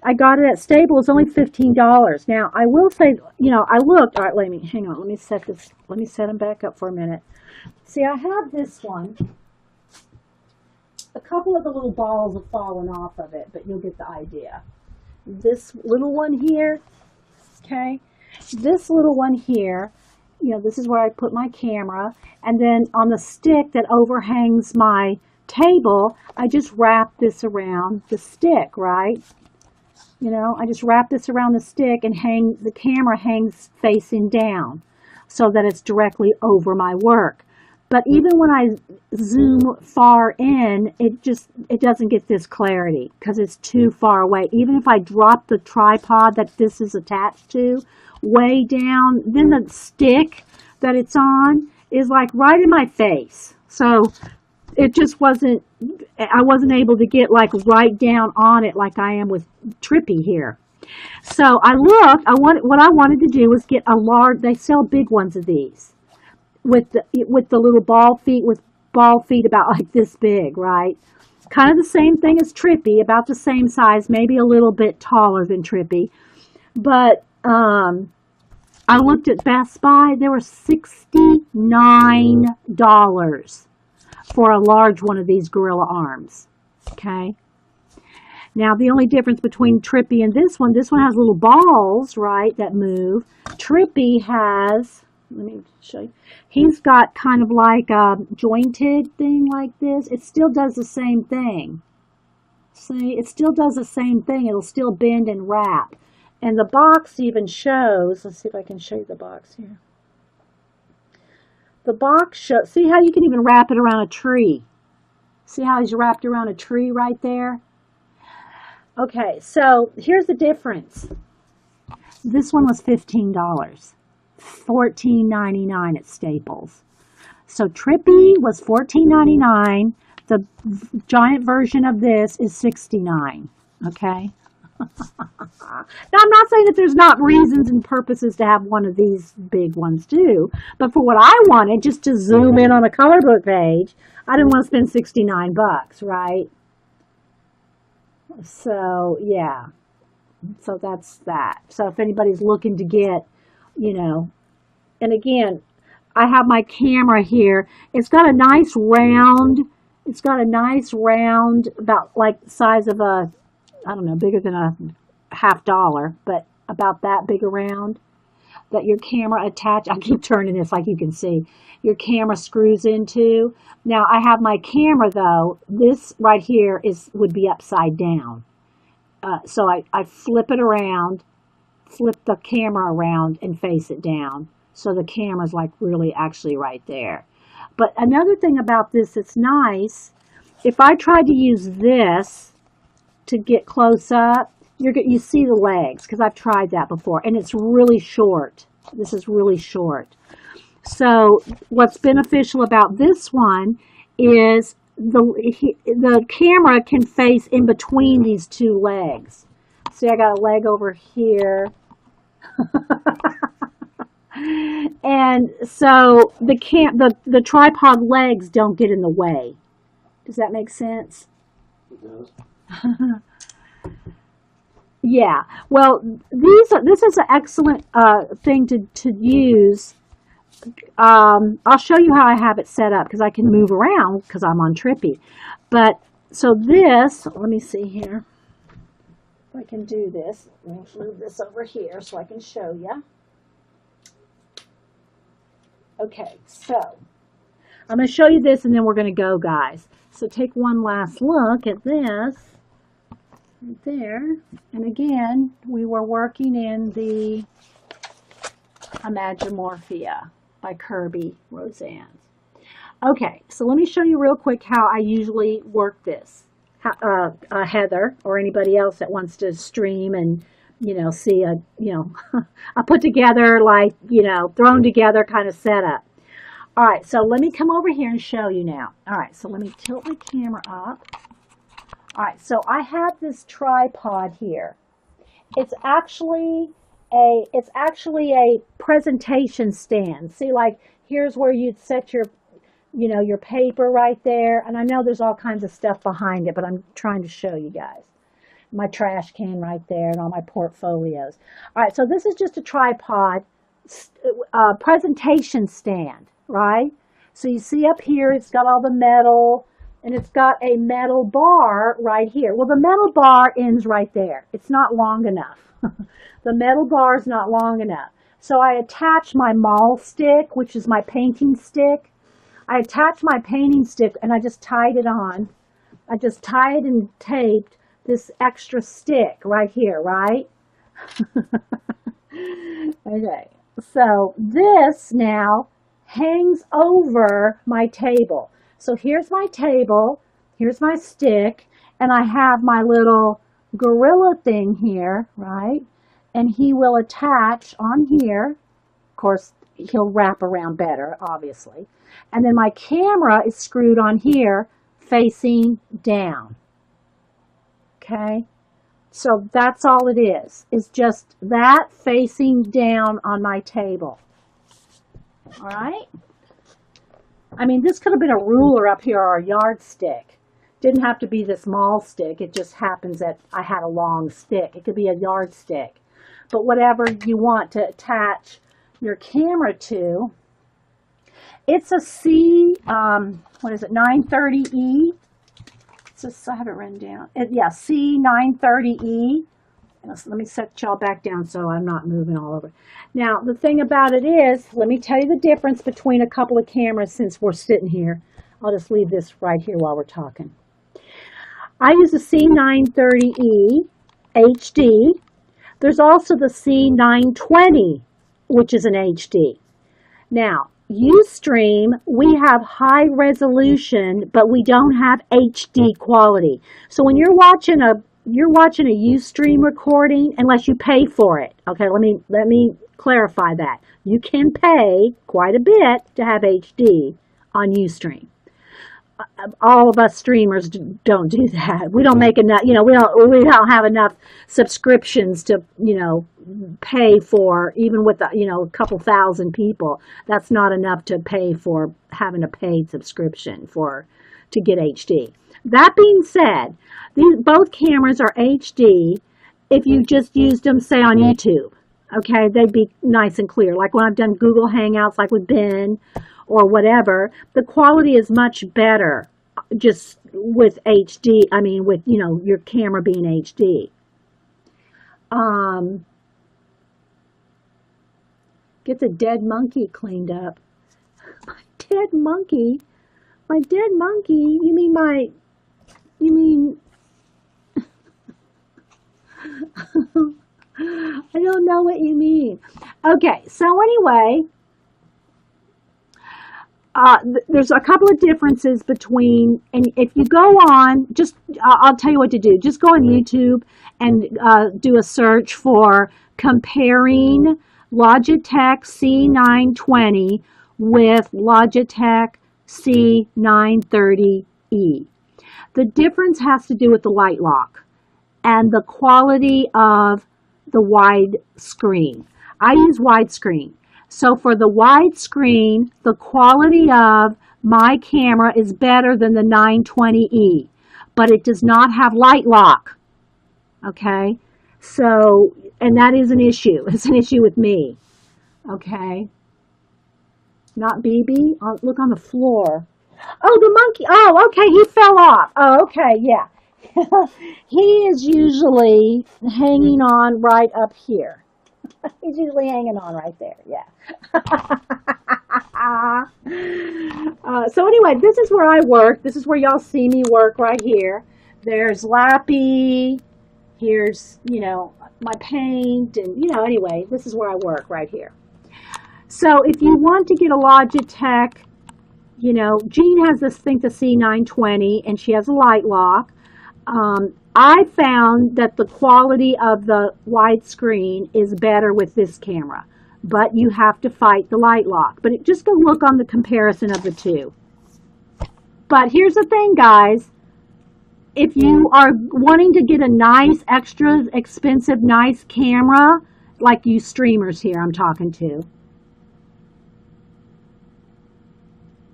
I got it at Staples, only $15. Now I will say, I looked. All right, hang on. Let me set them back up for a minute. See, I have this one. A couple of the little balls have fallen off of it, but you'll get the idea. This little one here, okay, this little one here, this is where I put my camera, and then on the stick that overhangs my table, I just wrap this around the stick, right? I just wrap this around the stick and the camera hangs facing down so that it's directly over my work. But even when I zoom far in, it doesn't get this clarity because it's too far away. Even if I drop the tripod that this is attached to way down, then the stick that it's on is like right in my face. So it just I wasn't able to get like right down on it like I am with Trippy here. So I looked, what I wanted to do was get a large, they sell big ones of these. With the little ball feet about like this big, right? Kind of the same thing as Trippy, about the same size, maybe a little bit taller than Trippy. But I looked at Best Buy, they were $69 for a large one of these gorilla arms. Okay. Now the only difference between Trippy and this one has little balls, right, that move. Trippy has, let me show you. He's got kind of like a jointed thing like this. It still does the same thing. See, it still does the same thing. It'll still bend and wrap. And the box even shows, let's see if I can show you the box here. The box shows, see how you can even wrap it around a tree. See how he's wrapped around a tree right there? Okay, so here's the difference. This one was $15. $14.99 at Staples. So Trippy was $14.99. The giant version of this is $69. Okay. Now I'm not saying that there's not reasons and purposes to have one of these big ones too, but for what I wanted, just to zoom in on a color book page, I didn't want to spend 69 bucks, right? So yeah. So that's that. So if anybody's looking to get, and again, I have my camera here. It's got a nice round, about like the size of a, I don't know, bigger than a $50, but about that big around, that your camera attached. I keep turning this like you can see. Your camera screws into. Now I have my camera though. This right here would be upside down. So I flip it around, flip the camera around and face it down. So the camera's like really actually right there. But another thing about this that's nice, if I tried to use this to get close up, you see the legs, because I've tried that before, and it's really short. This is really short. So what's beneficial about this one is the camera can face in between these two legs. See, I got a leg over here. And so the tripod legs don't get in the way. Does that make sense? It does. Yeah. Well, this is an excellent thing to use. I'll show you how I have it set up because I can move around because I'm on Trippy. But so this, let me see here. If I can do this, let me move this over here so I can show you. Okay, so I'm going to show you this and then we're going to go, guys. So take one last look at this right there. And again, we were working in the Imagimorphia by Kerby Rosanes. Okay, so let me show you real quick how I usually work this. Heather or anybody else that wants to stream and see a a put together, like thrown together kind of setup. All right, so let me come over here and show you now. All right, so let me tilt my camera up. All right, so I have this tripod here. It's actually a presentation stand. See, like here's where you'd set your your paper right there. And I know there's all kinds of stuff behind it, but I'm trying to show you guys. My trash can right there and all my portfolios. All right, so this is just a tripod presentation stand, right? So you see up here, it's got all the metal, and it's got a metal bar right here. Well, the metal bar ends right there. It's not long enough. The metal bar is not long enough. So I attach my maul stick, which is my painting stick. I attached my painting stick and I just tied it on. I just tied and taped this extra stick right here, right? Okay, so this now hangs over my table. So here's my table, here's my stick, and I have my little gorilla thing here, right? And he will attach on here. Of course, he'll wrap around better, obviously. And then my camera is screwed on here facing down. Okay, so that's all it is just that facing down on my table. All right. I mean, this could have been a ruler up here or a yardstick. Didn't have to be this maul stick. It just happens that I had a long stick. It could be a yardstick. But whatever you want to attach your camera to. It's a C, what is it, 930E? I have it written down. Yeah, C930E. Let me set y'all back down so I'm not moving all over. Now, the thing about it is, let me tell you the difference between a couple of cameras since we're sitting here. I'll just leave this right here while we're talking. I use the C930E HD. There's also the C920, which is an HD. Now, Ustream, we have high resolution, but we don't have HD quality. So when you're watching a Ustream recording, unless you pay for it. Okay, let me clarify that. You can pay quite a bit to have HD on Ustream. All of us streamers don't do that. We don't make enough, we don't have enough subscriptions to, pay for, even with, a couple thousand people. That's not enough to pay for having a paid subscription to get HD. That being said, both cameras are HD if you just used them, say, on YouTube. Okay, they'd be nice and clear. Like when I've done Google Hangouts, like with Ben or whatever, the quality is much better just with HD. I mean, with, you know, your camera being HD. Get the dead monkey cleaned up. My dead monkey? My dead monkey? You mean, I don't know what you mean. Okay, so anyway, there's a couple of differences between, and if you go on, just, I'll tell you what to do. Just go on YouTube and do a search for comparing Logitech C920 with Logitech C930E. The difference has to do with the light lock and the quality of the wide screen. I use widescreen. So for the widescreen, the quality of my camera is better than the 920E, but it does not have light lock. Okay? So, and that is an issue. It's an issue with me. Okay? Not BB. Look on the floor. Oh, the monkey. Oh, okay. He fell off. Oh, okay. Yeah. He is usually hanging on right up here. He's usually hanging on right there. Yeah. So anyway, this is where I work. This is where y'all see me work right here. There's Lappy. Here's, you know, my paint. And, you know, anyway, this is where I work right here. So if you want to get a Logitech, you know, Jean has this thing, the C920, and she has a light lock. I found that the quality of the widescreen is better with this camera, but you have to fight the light lock. But just go look on the comparison of the two. But here's the thing, guys. If you are wanting to get a nice, extra expensive, nice camera, like you streamers here I'm talking to,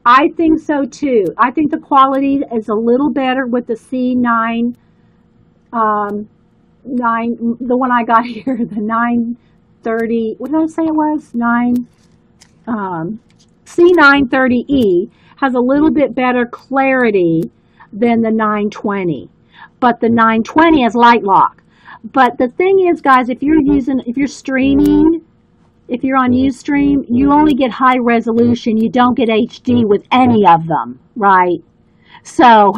I think so too. I think the quality is a little better with the C9, the one I got here, the 930, what did I say it was? C930E has a little bit better clarity than the 920, but the 920 has light lock. But the thing is, guys, if you're streaming, if you're on Ustream, you only get high resolution. You don't get HD with any of them, right? So,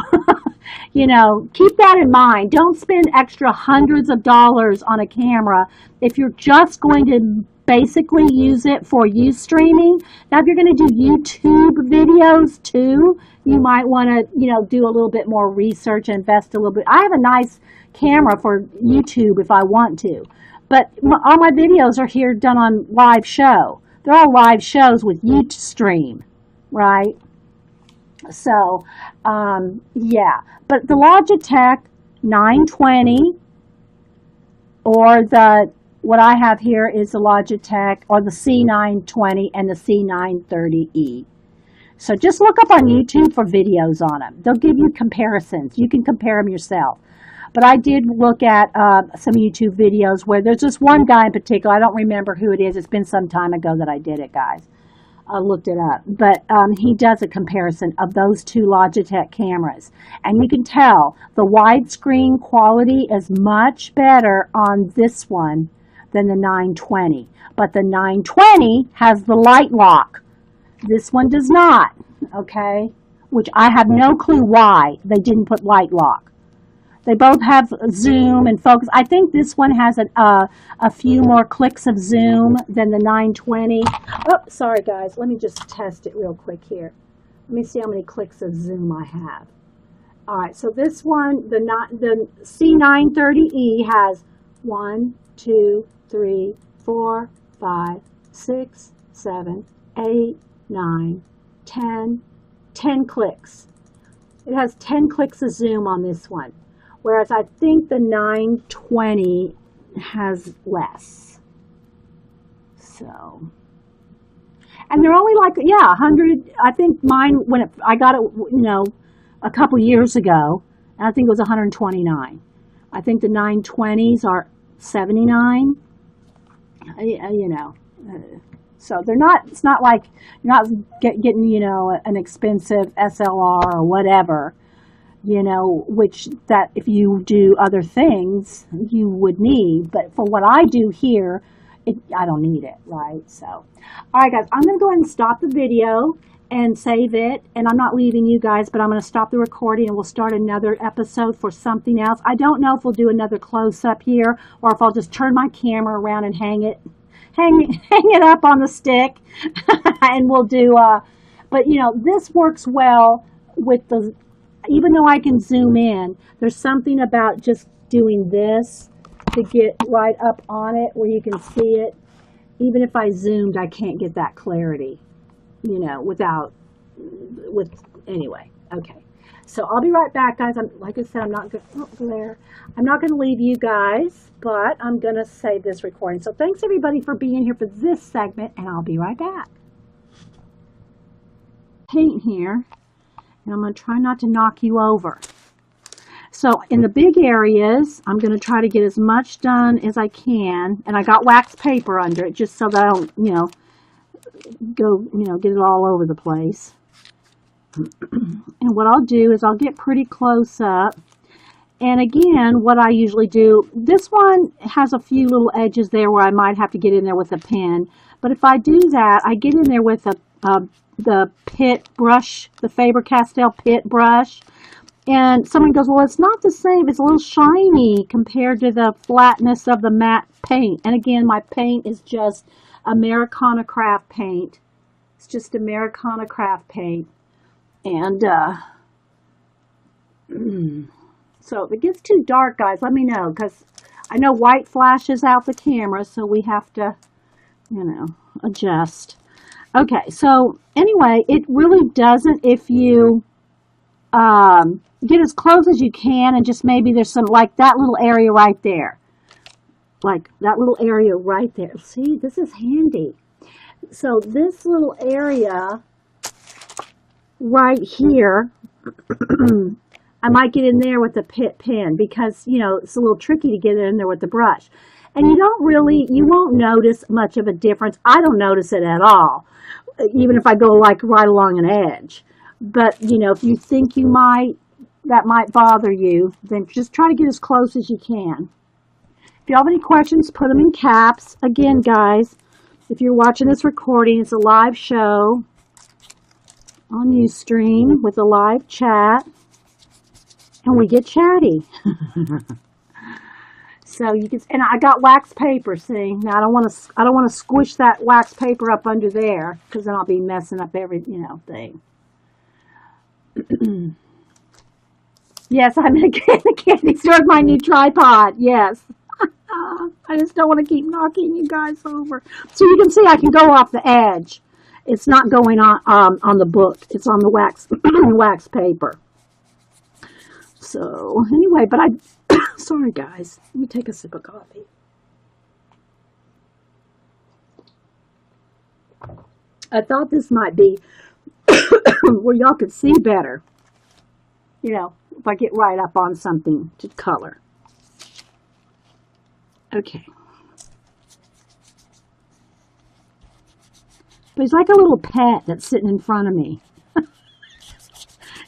you know, keep that in mind. Don't spend extra hundreds of dollars on a camera if you're just going to basically use it for Ustreaming. Now, if you're going to do YouTube videos too, you might want to, you know, do a little bit more research and invest a little bit. I have a nice camera for YouTube if I want to. But all my videos are here done on live show. They're all live shows with Ustream, right? So, yeah. But the Logitech 920 or what I have here is the Logitech or the C920 and the C930E. So just look up on YouTube for videos on them. They'll give you comparisons. You can compare them yourself. But I did look at some YouTube videos where there's just one guy in particular. I don't remember who it is. It's been some time ago that I did it, guys. I looked it up. But he does a comparison of those two Logitech cameras. And you can tell the widescreen quality is much better on this one than the 920. But the 920 has the light lock. This one does not, okay? Which I have no clue why they didn't put light lock. They both have zoom and focus. I think this one has a few more clicks of zoom than the 920. Oh, sorry, guys. Let me just test it real quick here. Let me see how many clicks of zoom I have. All right, so this one, the C930E has 1, 2, 3, 4, 5, 6, 7, 8, 9, 10 clicks. It has 10 clicks of zoom on this one. Whereas I think the 920 has less. So, and they're only like, yeah, 100. I think mine, I got it, you know, a couple years ago, I think it was 129. I think the 920s are 79. You know. So they're not. It's not like you're not getting an expensive SLR or whatever. Which that if you do other things you would need. But for what I do here, I don't need it, right? So, all right, guys, I'm going to go ahead and stop the video and save it. And I'm not leaving you guys, but I'm going to stop the recording and we'll start another episode for something else. I don't know if we'll do another close-up here or if I'll just turn my camera around and hang it up on the stick and we'll do, but this works well with the, even though I can zoom in, there's something about just doing this to get right up on it where you can see it. Even if I zoomed, I can't get that clarity, anyway. Okay. So I'll be right back, guys. Like I said, I'm not going to leave you guys, but I'm going to save this recording. So thanks everybody for being here for this segment, and I'll be right back. Paint here. And I'm going to try not to knock you over. So in the big areas, I'm going to try to get as much done as I can. And I got wax paper under it just so that I don't, get it all over the place. And what I'll do is I'll get pretty close up. And again, what I usually do, this one has a few little edges there where I might have to get in there with a pen. But if I do that, I get in there with the pit brush, the Faber-Castell pit brush. And someone goes, well, it's not the same. It's a little shiny compared to the flatness of the matte paint. And again, my paint is just Americana Craft paint. It's just Americana Craft paint. And so if it gets too dark, guys, let me know. Because I know white flashes out the camera, so we have to, adjust. Okay, so anyway, it really doesn't, if you get as close as you can and just maybe there's some, like that little area right there. Like that little area right there. See, this is handy. So this little area right here, I might get in there with a pit pen because, it's a little tricky to get in there with the brush. And you won't notice much of a difference. I don't notice it at all, even if I go like right along an edge. But, if you think that might bother you, then just try to get as close as you can. If you have any questions, put them in caps. Again, guys, if you're watching this recording, it's a live show on Ustream with a live chat, and we get chatty. So you can, and I got wax paper. See, now I don't want to squish that wax paper up under there because then I'll be messing up every thing. Yes, I'm in a candy store with my new tripod. Yes, I just don't want to keep knocking you guys over. So you can see I can go off the edge. It's not going on the book. It's on the wax wax paper. So anyway, but sorry guys, let me take a sip of coffee. I thought this might be where y'all could see better. If I get right up on something to color. Okay. But he's like a little pet that's sitting in front of me.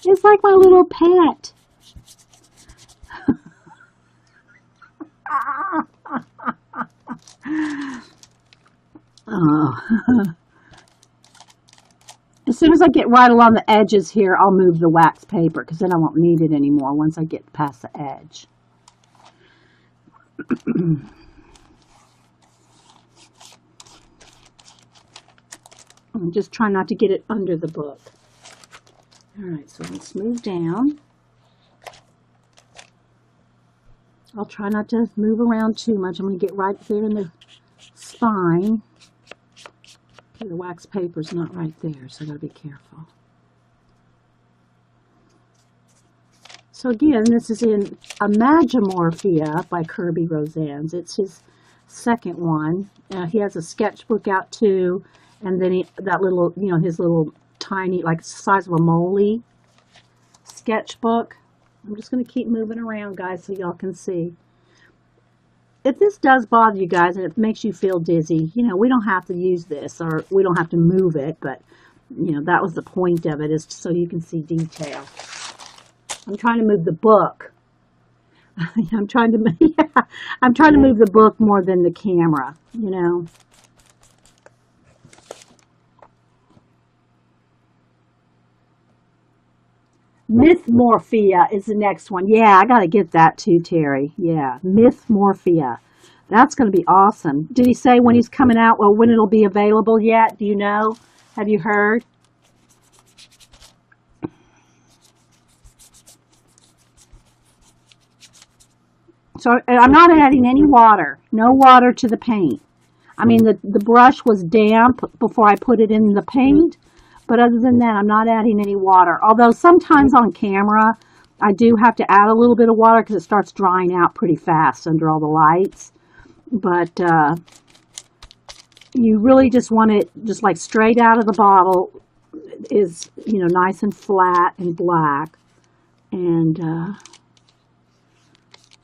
It's like my little pet. Oh. As soon as I get right along the edges here, I'll move the wax paper because then I won't need it anymore once I get past the edge. I'm just trying not to get it under the book. All right, so let's move down. I'll try not to move around too much. I'm going to get right there in the spine. Okay, the wax paper's not right there, so I got to be careful. So again, this is in Imagimorphia by Kerby Rosanes. It's his second one. He has a sketchbook out too, and then that little, his little tiny, like the size of a moley sketchbook. I'm just going to keep moving around, guys, so y'all can see. if this does bother you guys and it makes you feel dizzy, you know, we don't have to use this or we don't have to move it, but you know, that was the point of it, is so you can see detail. I'm trying to move the book. I'm trying to, yeah, I'm trying to move the book more than the camera, you know. Mythmorphia is the next one. Yeah, I got to get that too, Terry. Yeah, Mythmorphia. That's going to be awesome. Did he say when he's coming out? Well, when it'll be available yet? Do you know? Have you heard? So I'm not adding any water. No water to the paint. I mean, the brush was damp before I put it in the paint. But other than that, I'm not adding any water. Although sometimes on camera, I do have to add a little bit of water because it starts drying out pretty fast under all the lights. But you really just want it just like straight out of the bottle, is, you know, nice and flat and black. And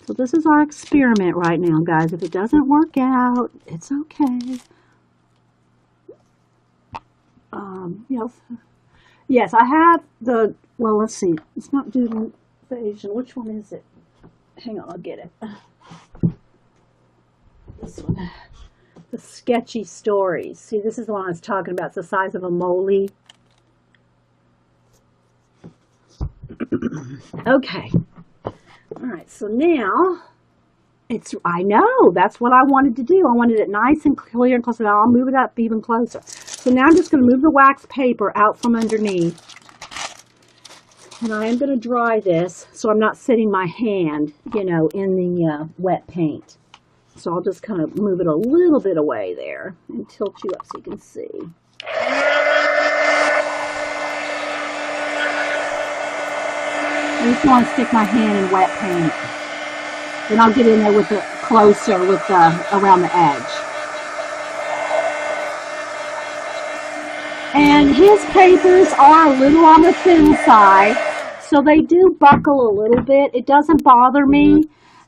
so this is our experiment right now, guys. If it doesn't work out, it's okay. Yes, I have the, well, let's see. It's not doodle Asian. Which one is it? Hang on, I'll get it. This one. The Sketchy Stories. See, this is the one I was talking about. It's the size of a moly. Okay. All right, so now I know, that's what I wanted to do. I wanted it nice and clear and close. Now I'll move it up even closer. So now I'm just going to move the wax paper out from underneath. And I am going to dry this so I'm not sitting my hand, you know, in the wet paint. So I'll just kind of move it a little bit away there and tilt you up so you can see. I just want to stick my hand in wet paint. Then I'll get in there with the closer with the around the edge. And his papers are a little on the thin side, so they do buckle a little bit. It doesn't bother me.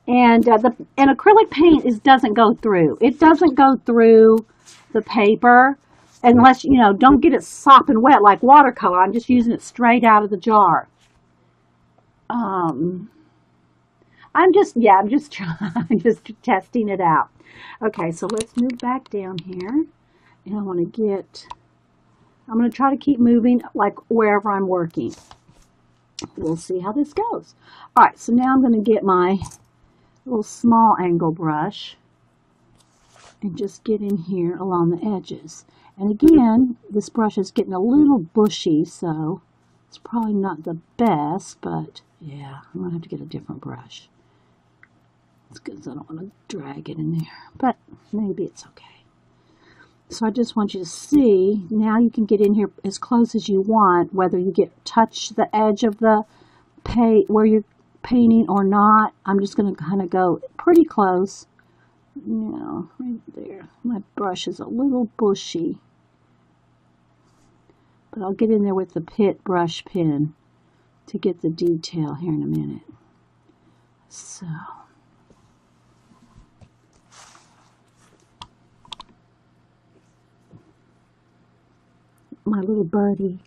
And and acrylic paint doesn't go through. It doesn't go through the paper unless, you know, don't get it sopping wet like watercolor. I'm just using it straight out of the jar. I'm just trying, I'm just testing it out. Okay, so let's move back down here. And I'm going to try to keep moving like wherever I'm working. We'll see how this goes. All right, so now I'm going to get my little small angle brush and just get in here along the edges. And again, this brush is getting a little bushy, so it's probably not the best, but yeah, I'm going to have to get a different brush. It's because I don't want to drag it in there, but maybe it's okay. So I just want you to see, now you can get in here as close as you want, whether you touch the edge of the paint where you're painting or not. I'm just going to kind of go pretty close, you know, right there. My brush is a little bushy, but I'll get in there with the Pitt brush pen to get the detail here in a minute. So my little buddy,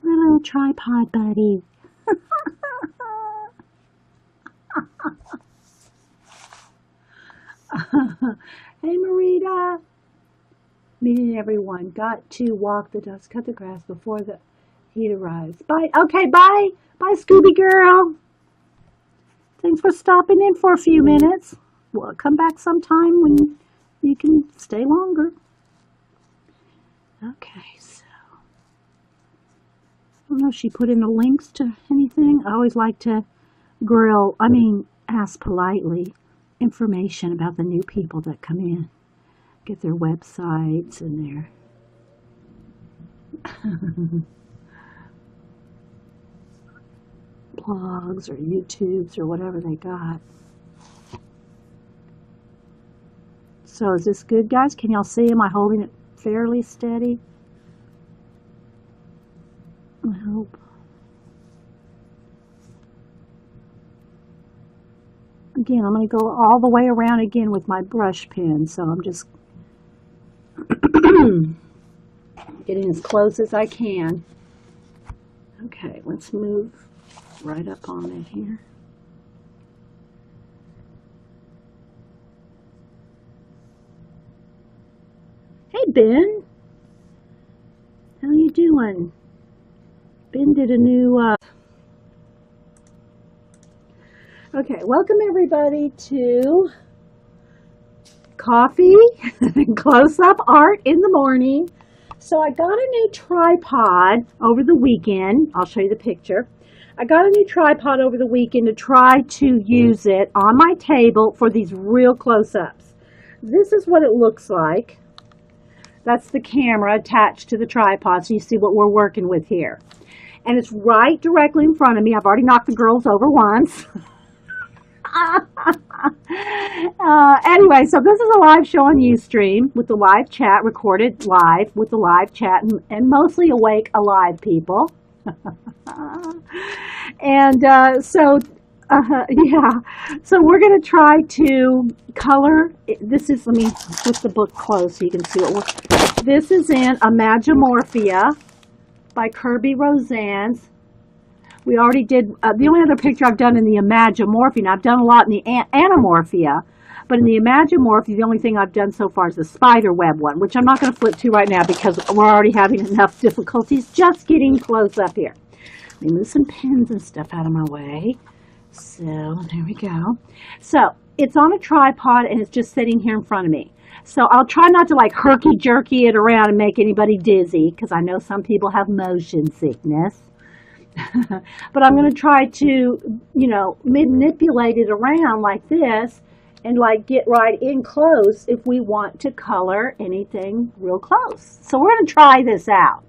my little tripod buddy. Hey Marita. Meeting everyone. Got to walk the dogs, cut the grass before the heat arrives. Bye. Okay, bye. Bye, Scooby girl. Thanks for stopping in for a few minutes. Well, come back sometime when you can stay longer. Okay, so I don't know if she put in the links to anything. I always like to ask politely information about the new people that come in. Get their websites and their blogs or YouTubes or whatever they got. So is this good, guys? Can y'all see? Am I holding it fairly steady? I hope. again, I'm going to go all the way around again with my brush pen. So I'm just getting as close as I can. Okay, let's move right up on it here. Hey, Ben. How you doing? Ben did a new... Okay, welcome everybody to Coffee and Close-Up Art in the Morning. So I got a new tripod over the weekend. I'll show you the picture. I got a new tripod over the weekend to try to use it on my table for these real close-ups. This is what it looks like. That's the camera attached to the tripod, so you see what we're working with here. And it's right directly in front of me. I've already knocked the girls over once. Anyway, so this is a live show on Ustream with the live chat, recorded live with the live chat, and mostly awake, alive people. And yeah, so we're going to try to color. This is, let me put the book close so you can see what we're, this is in Imagimorphia by Kerby Rosanes. We already did, the only other picture I've done in the Imagimorphia, and I've done a lot in the Animorphia, but in the Imagimorphia, the only thing I've done so far is the spider web one, which I'm not going to flip to right now because we're already having enough difficulties just getting close up here. Let me move some pins and stuff out of my way. So, there we go. So, it's on a tripod and it's just sitting here in front of me. So, I'll try not to like herky-jerky it around and make anybody dizzy, because I know some people have motion sickness. But I'm going to try to, you know, manipulate it around like this and like get right in close if we want to color anything real close. So we're going to try this out.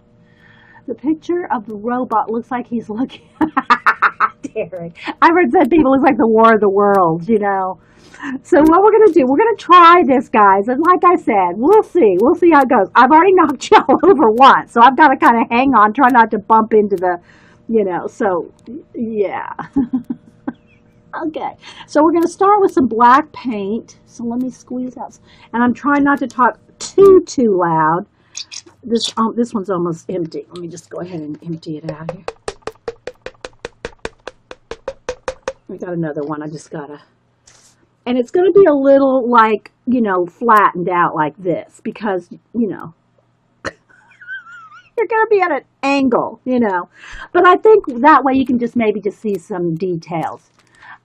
The picture of the robot looks like he's looking, Derek. I've heard some people looks like the War of the Worlds, you know. So what we're going to do, we're going to try this, guys. And like I said, we'll see. We'll see how it goes. I've already knocked y'all over once, so I've got to kind of hang on, try not to bump into the, you know, so, yeah. Okay, so we're going to start with some black paint. So let me squeeze out. And I'm trying not to talk too loud. This one's almost empty. Let me just go ahead and empty it out here. We got another one. I just got to. And it's going to be a little like, you know, flattened out like this because, you know, you're going to be at an angle, you know. But I think that way you can just maybe just see some details.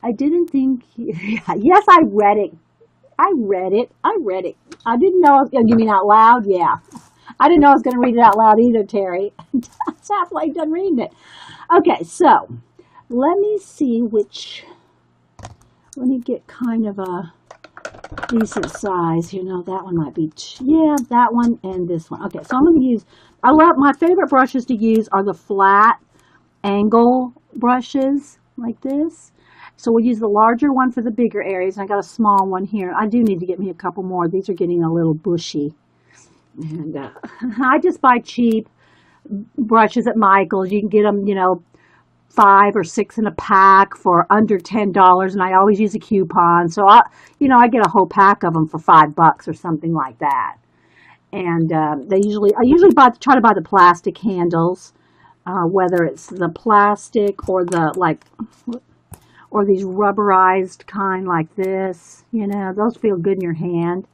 I didn't think, yes, I read it. I read it. I didn't know, you mean out loud? Yeah. I didn't know I was going to read it out loud either, Terry. I was halfway done reading it. Okay, so let me see which, let me get kind of a decent size. You know, that one might be, yeah, that one and this one. Okay, so I'm going to use, my favorite brushes to use are the flat angle brushes like this. So we'll use the larger one for the bigger areas. And I got a small one here. I do need to get me a couple more. These are getting a little bushy. And I just buy cheap brushes at Michael's. You can get them, you know, 5 or 6 in a pack for under $10, and I always use a coupon. So I get a whole pack of them for $5 or something like that. And I usually try to buy the plastic handles, whether it's the plastic or the or these rubberized kind like this. You know, those feel good in your hand.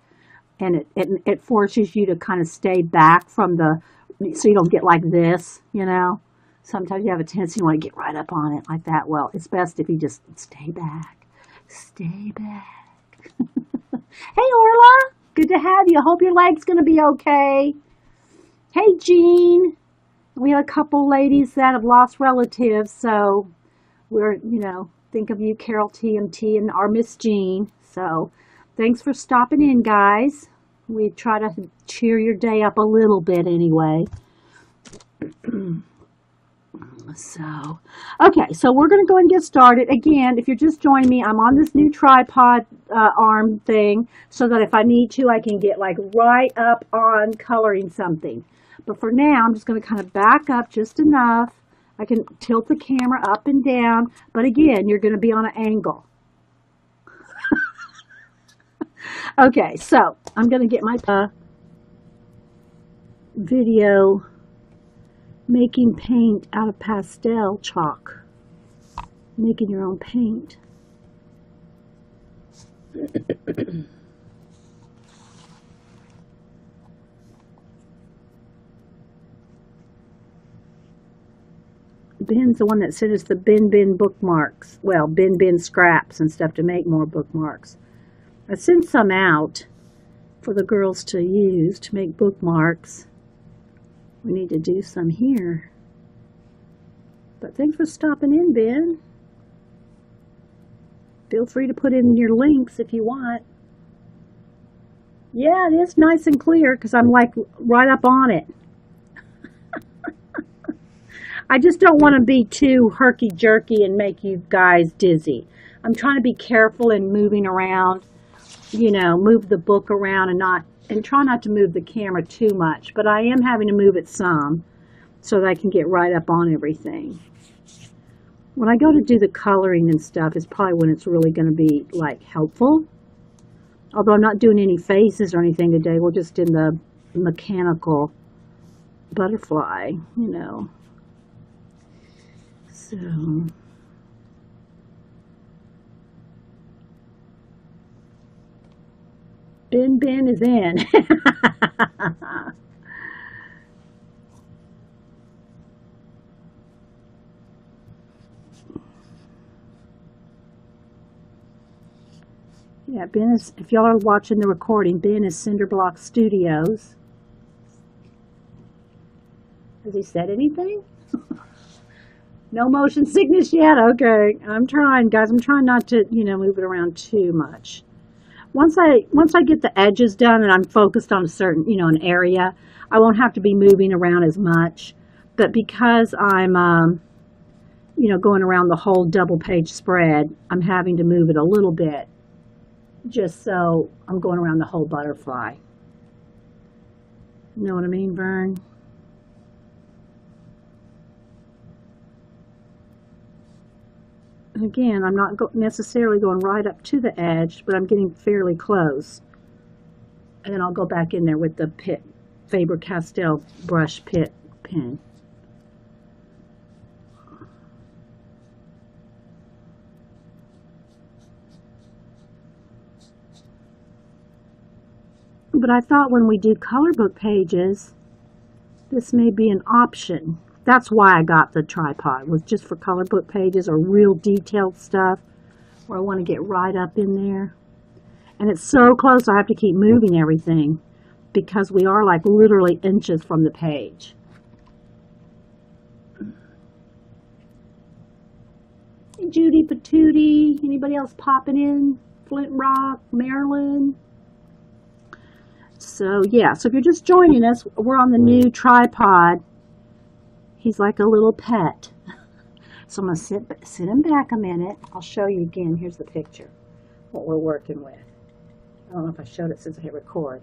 And it forces you to kind of stay back from so you don't get like this, you know. Sometimes you have a tendency to want to get right up on it like that. Well, it's best if you just stay back. Stay back. Hey, Orla. Good to have you. I hope your leg's going to be okay. Hey, Jean. We have a couple ladies that have lost relatives, so we're, you know, think of you, Carol TMT, and our Miss Jean. So thanks for stopping in, guys. We try to cheer your day up a little bit anyway. So, okay, so we're going to go and get started. Again, if you're just joining me, I'm on this new tripod arm thing so that if I need to, I can get like right up on coloring something. But for now, I'm just going to kind of back up just enough. I can tilt the camera up and down, but again, you're going to be on an angle. Okay, so I'm going to get my video making paint out of pastel chalk. Making your own paint. Ben's the one that sent us the bin bookmarks. Well, bin scraps and stuff to make more bookmarks. I sent some out for the girls to use to make bookmarks. We need to do some here. But thanks for stopping in, Ben. Feel free to put in your links if you want. Yeah, it is nice and clear because I'm like right up on it. I just don't want to be too herky-jerky and make you guys dizzy. I'm trying to be careful in moving around, you know, move the book around and try not to move the camera too much. But I am having to move it some so that I can get right up on everything. When I go to do the coloring and stuff is probably when it's really going to be like helpful. Although I'm not doing any faces or anything today. We're just in the mechanical butterfly, you know. So, Ben is in. Yeah, Ben is, if y'all are watching the recording, Ben is Cinderblock Studios. Has he said anything? No motion sickness yet? Okay. I'm trying, guys. I'm trying not to, you know, move it around too much. Once I get the edges done and I'm focused on a certain, you know, an area, I won't have to be moving around as much. But because I'm, you know, going around the whole double page spread, I'm having to move it a little bit just so I'm going around the whole butterfly. You know what I mean, Vern? And again, I'm not necessarily going right up to the edge, but I'm getting fairly close. And then I'll go back in there with the Faber-Castell brush pen. But I thought when we do color book pages, this may be an option. That's why I got the tripod, was just for color book pages or real detailed stuff where I want to get right up in there. And it's so close I have to keep moving everything because we are like literally inches from the page. Hey, Judy Patootie, anybody else popping in? Flint Rock, Maryland. So yeah, so if you're just joining us, we're on the new tripod. He's like a little pet. So I'm going to sit him back a minute. I'll show you again. Here's the picture, what we're working with. I don't know if I showed it since I hit record.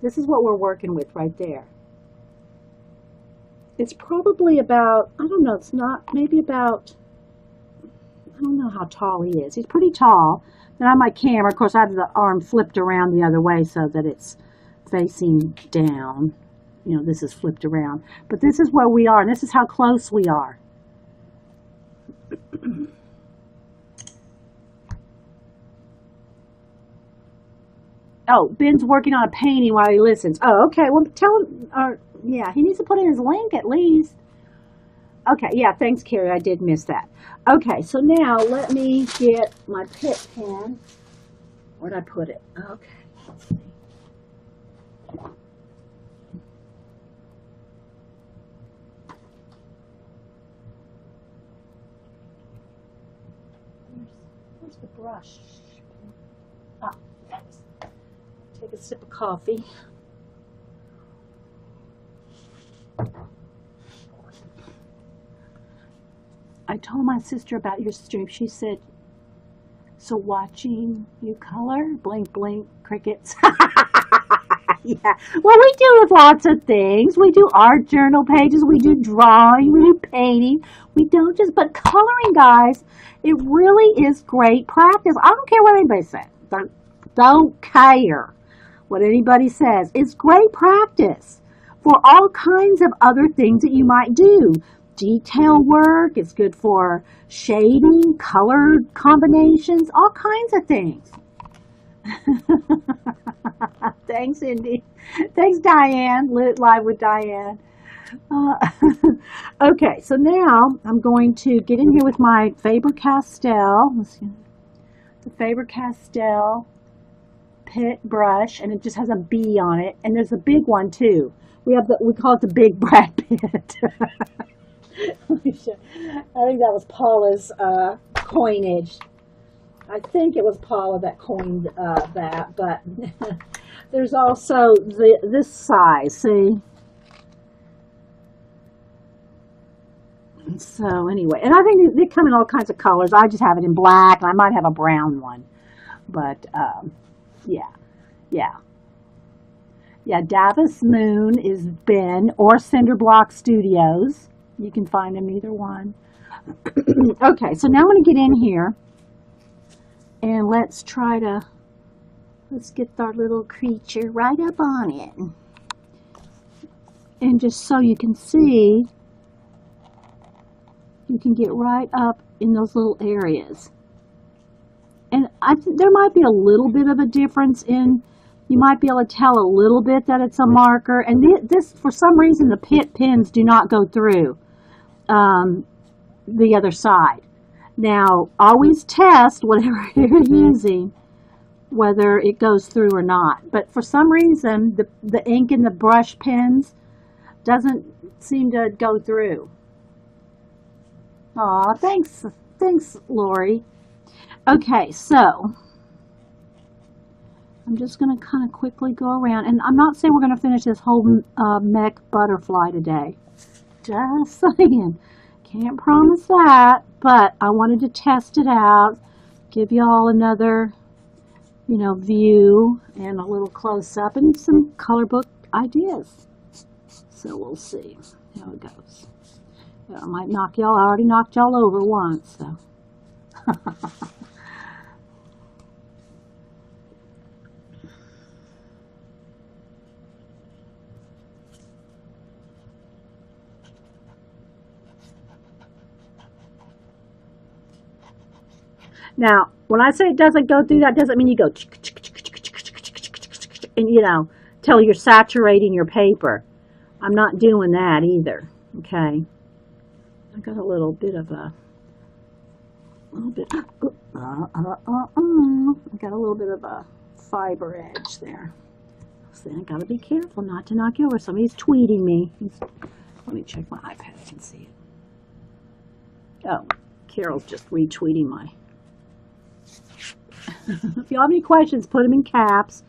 This is what we're working with right there. It's probably about, I don't know, it's not, maybe about, I don't know how tall he is. He's pretty tall. Then on my camera, of course, I have the arm flipped around the other way so that it's facing down. You know, this is flipped around. But this is where we are, and this is how close we are. Oh, Ben's working on a painting while he listens. Oh, okay. Well, tell him, yeah, he needs to put in his link at least. Okay, yeah, thanks, Carrie. I did miss that. Okay, so now let me get my Pitt pen. Where'd I put it? Okay, let's see. Where's the brush? Ah, thanks. Take a sip of coffee. I told my sister about your stream. She said, so watching you color? Blink, blink, crickets. Yeah. Well, we do lots of things. We do art journal pages. We do drawing. We do painting. We don't just, but coloring, guys, it really is great practice. I don't care what anybody says. Don't care what anybody says. It's great practice for all kinds of other things that you might do. Detail work, it's good for shading, color combinations, all kinds of things. Thanks, Cindy. Thanks, Diane. Lit Live with Diane. Okay, so now I'm going to get in here with my Faber-Castell. Let's see, the Faber-Castell Pit brush, and it just has a B on it. And there's a big one too. We call it the Big Brad Pitt. Let me show. I think that was Paula's coinage. I think it was Paula that coined that, but there's also this size, see? So anyway, and I think they come in all kinds of colors. I just have it in black, and I might have a brown one. But, yeah. Davis Moon is Ben or Cinderblock Studios. You can find them either one. Okay, so now I'm going to get in here. And let's get our little creature right up on it. And just so you can see, you can get right up in those little areas. And I think there might be a little bit of a difference in, you might be able to tell a little bit that it's a marker. And this, for some reason, the Pitt pins do not go through the other side. Now, always test whatever you're using, whether it goes through or not. But for some reason, the ink in the brush pens doesn't seem to go through. Aw, thanks, Lori. Okay, so I'm just going to kind of quickly go around. And I'm not saying we're going to finish this whole mech butterfly today. Just saying. Can't promise that, but I wanted to test it out, give you all another, view and a little close-up and some color book ideas. So we'll see how it goes. I might knock y'all, I already knocked y'all over once, so. Now, when I say it doesn't go through, that doesn't mean you go and, till you're saturating your paper. I'm not doing that either, okay? I got a little bit of I got a little bit of a fiber edge there. So I gotta be careful not to knock you over. Somebody's tweeting me. Let me check my iPad. I can see it. Oh, Carol's just retweeting my. If you have any questions, put them in caps.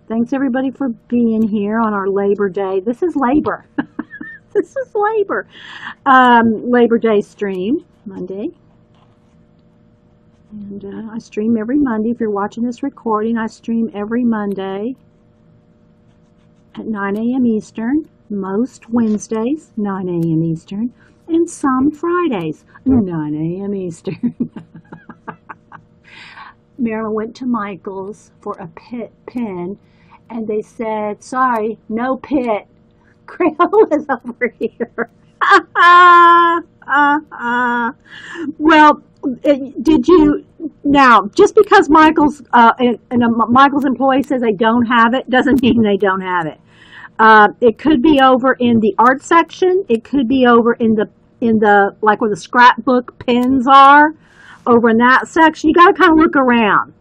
Thanks everybody for being here on our Labor Day. This is labor. This is labor. Labor Day stream, Monday. And I stream every Monday. If you're watching this recording, I stream every Monday at 9 a.m. Eastern. Most Wednesdays, 9 a.m. Eastern. And some Fridays, 9 a.m. Eastern. Marilyn went to Michael's for a Pitt pen, and they said, sorry, no Pitt. Crayola is over here. Well, did you, now, just because Michael's, Michael's employee says they don't have it, doesn't mean they don't have it. It could be over in the art section. It could be over in the, like where the scrapbook pens are. Over in that section, you got to kind of look around.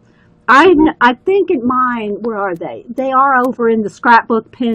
I think in mine, where are they? They are over in the scrapbook pens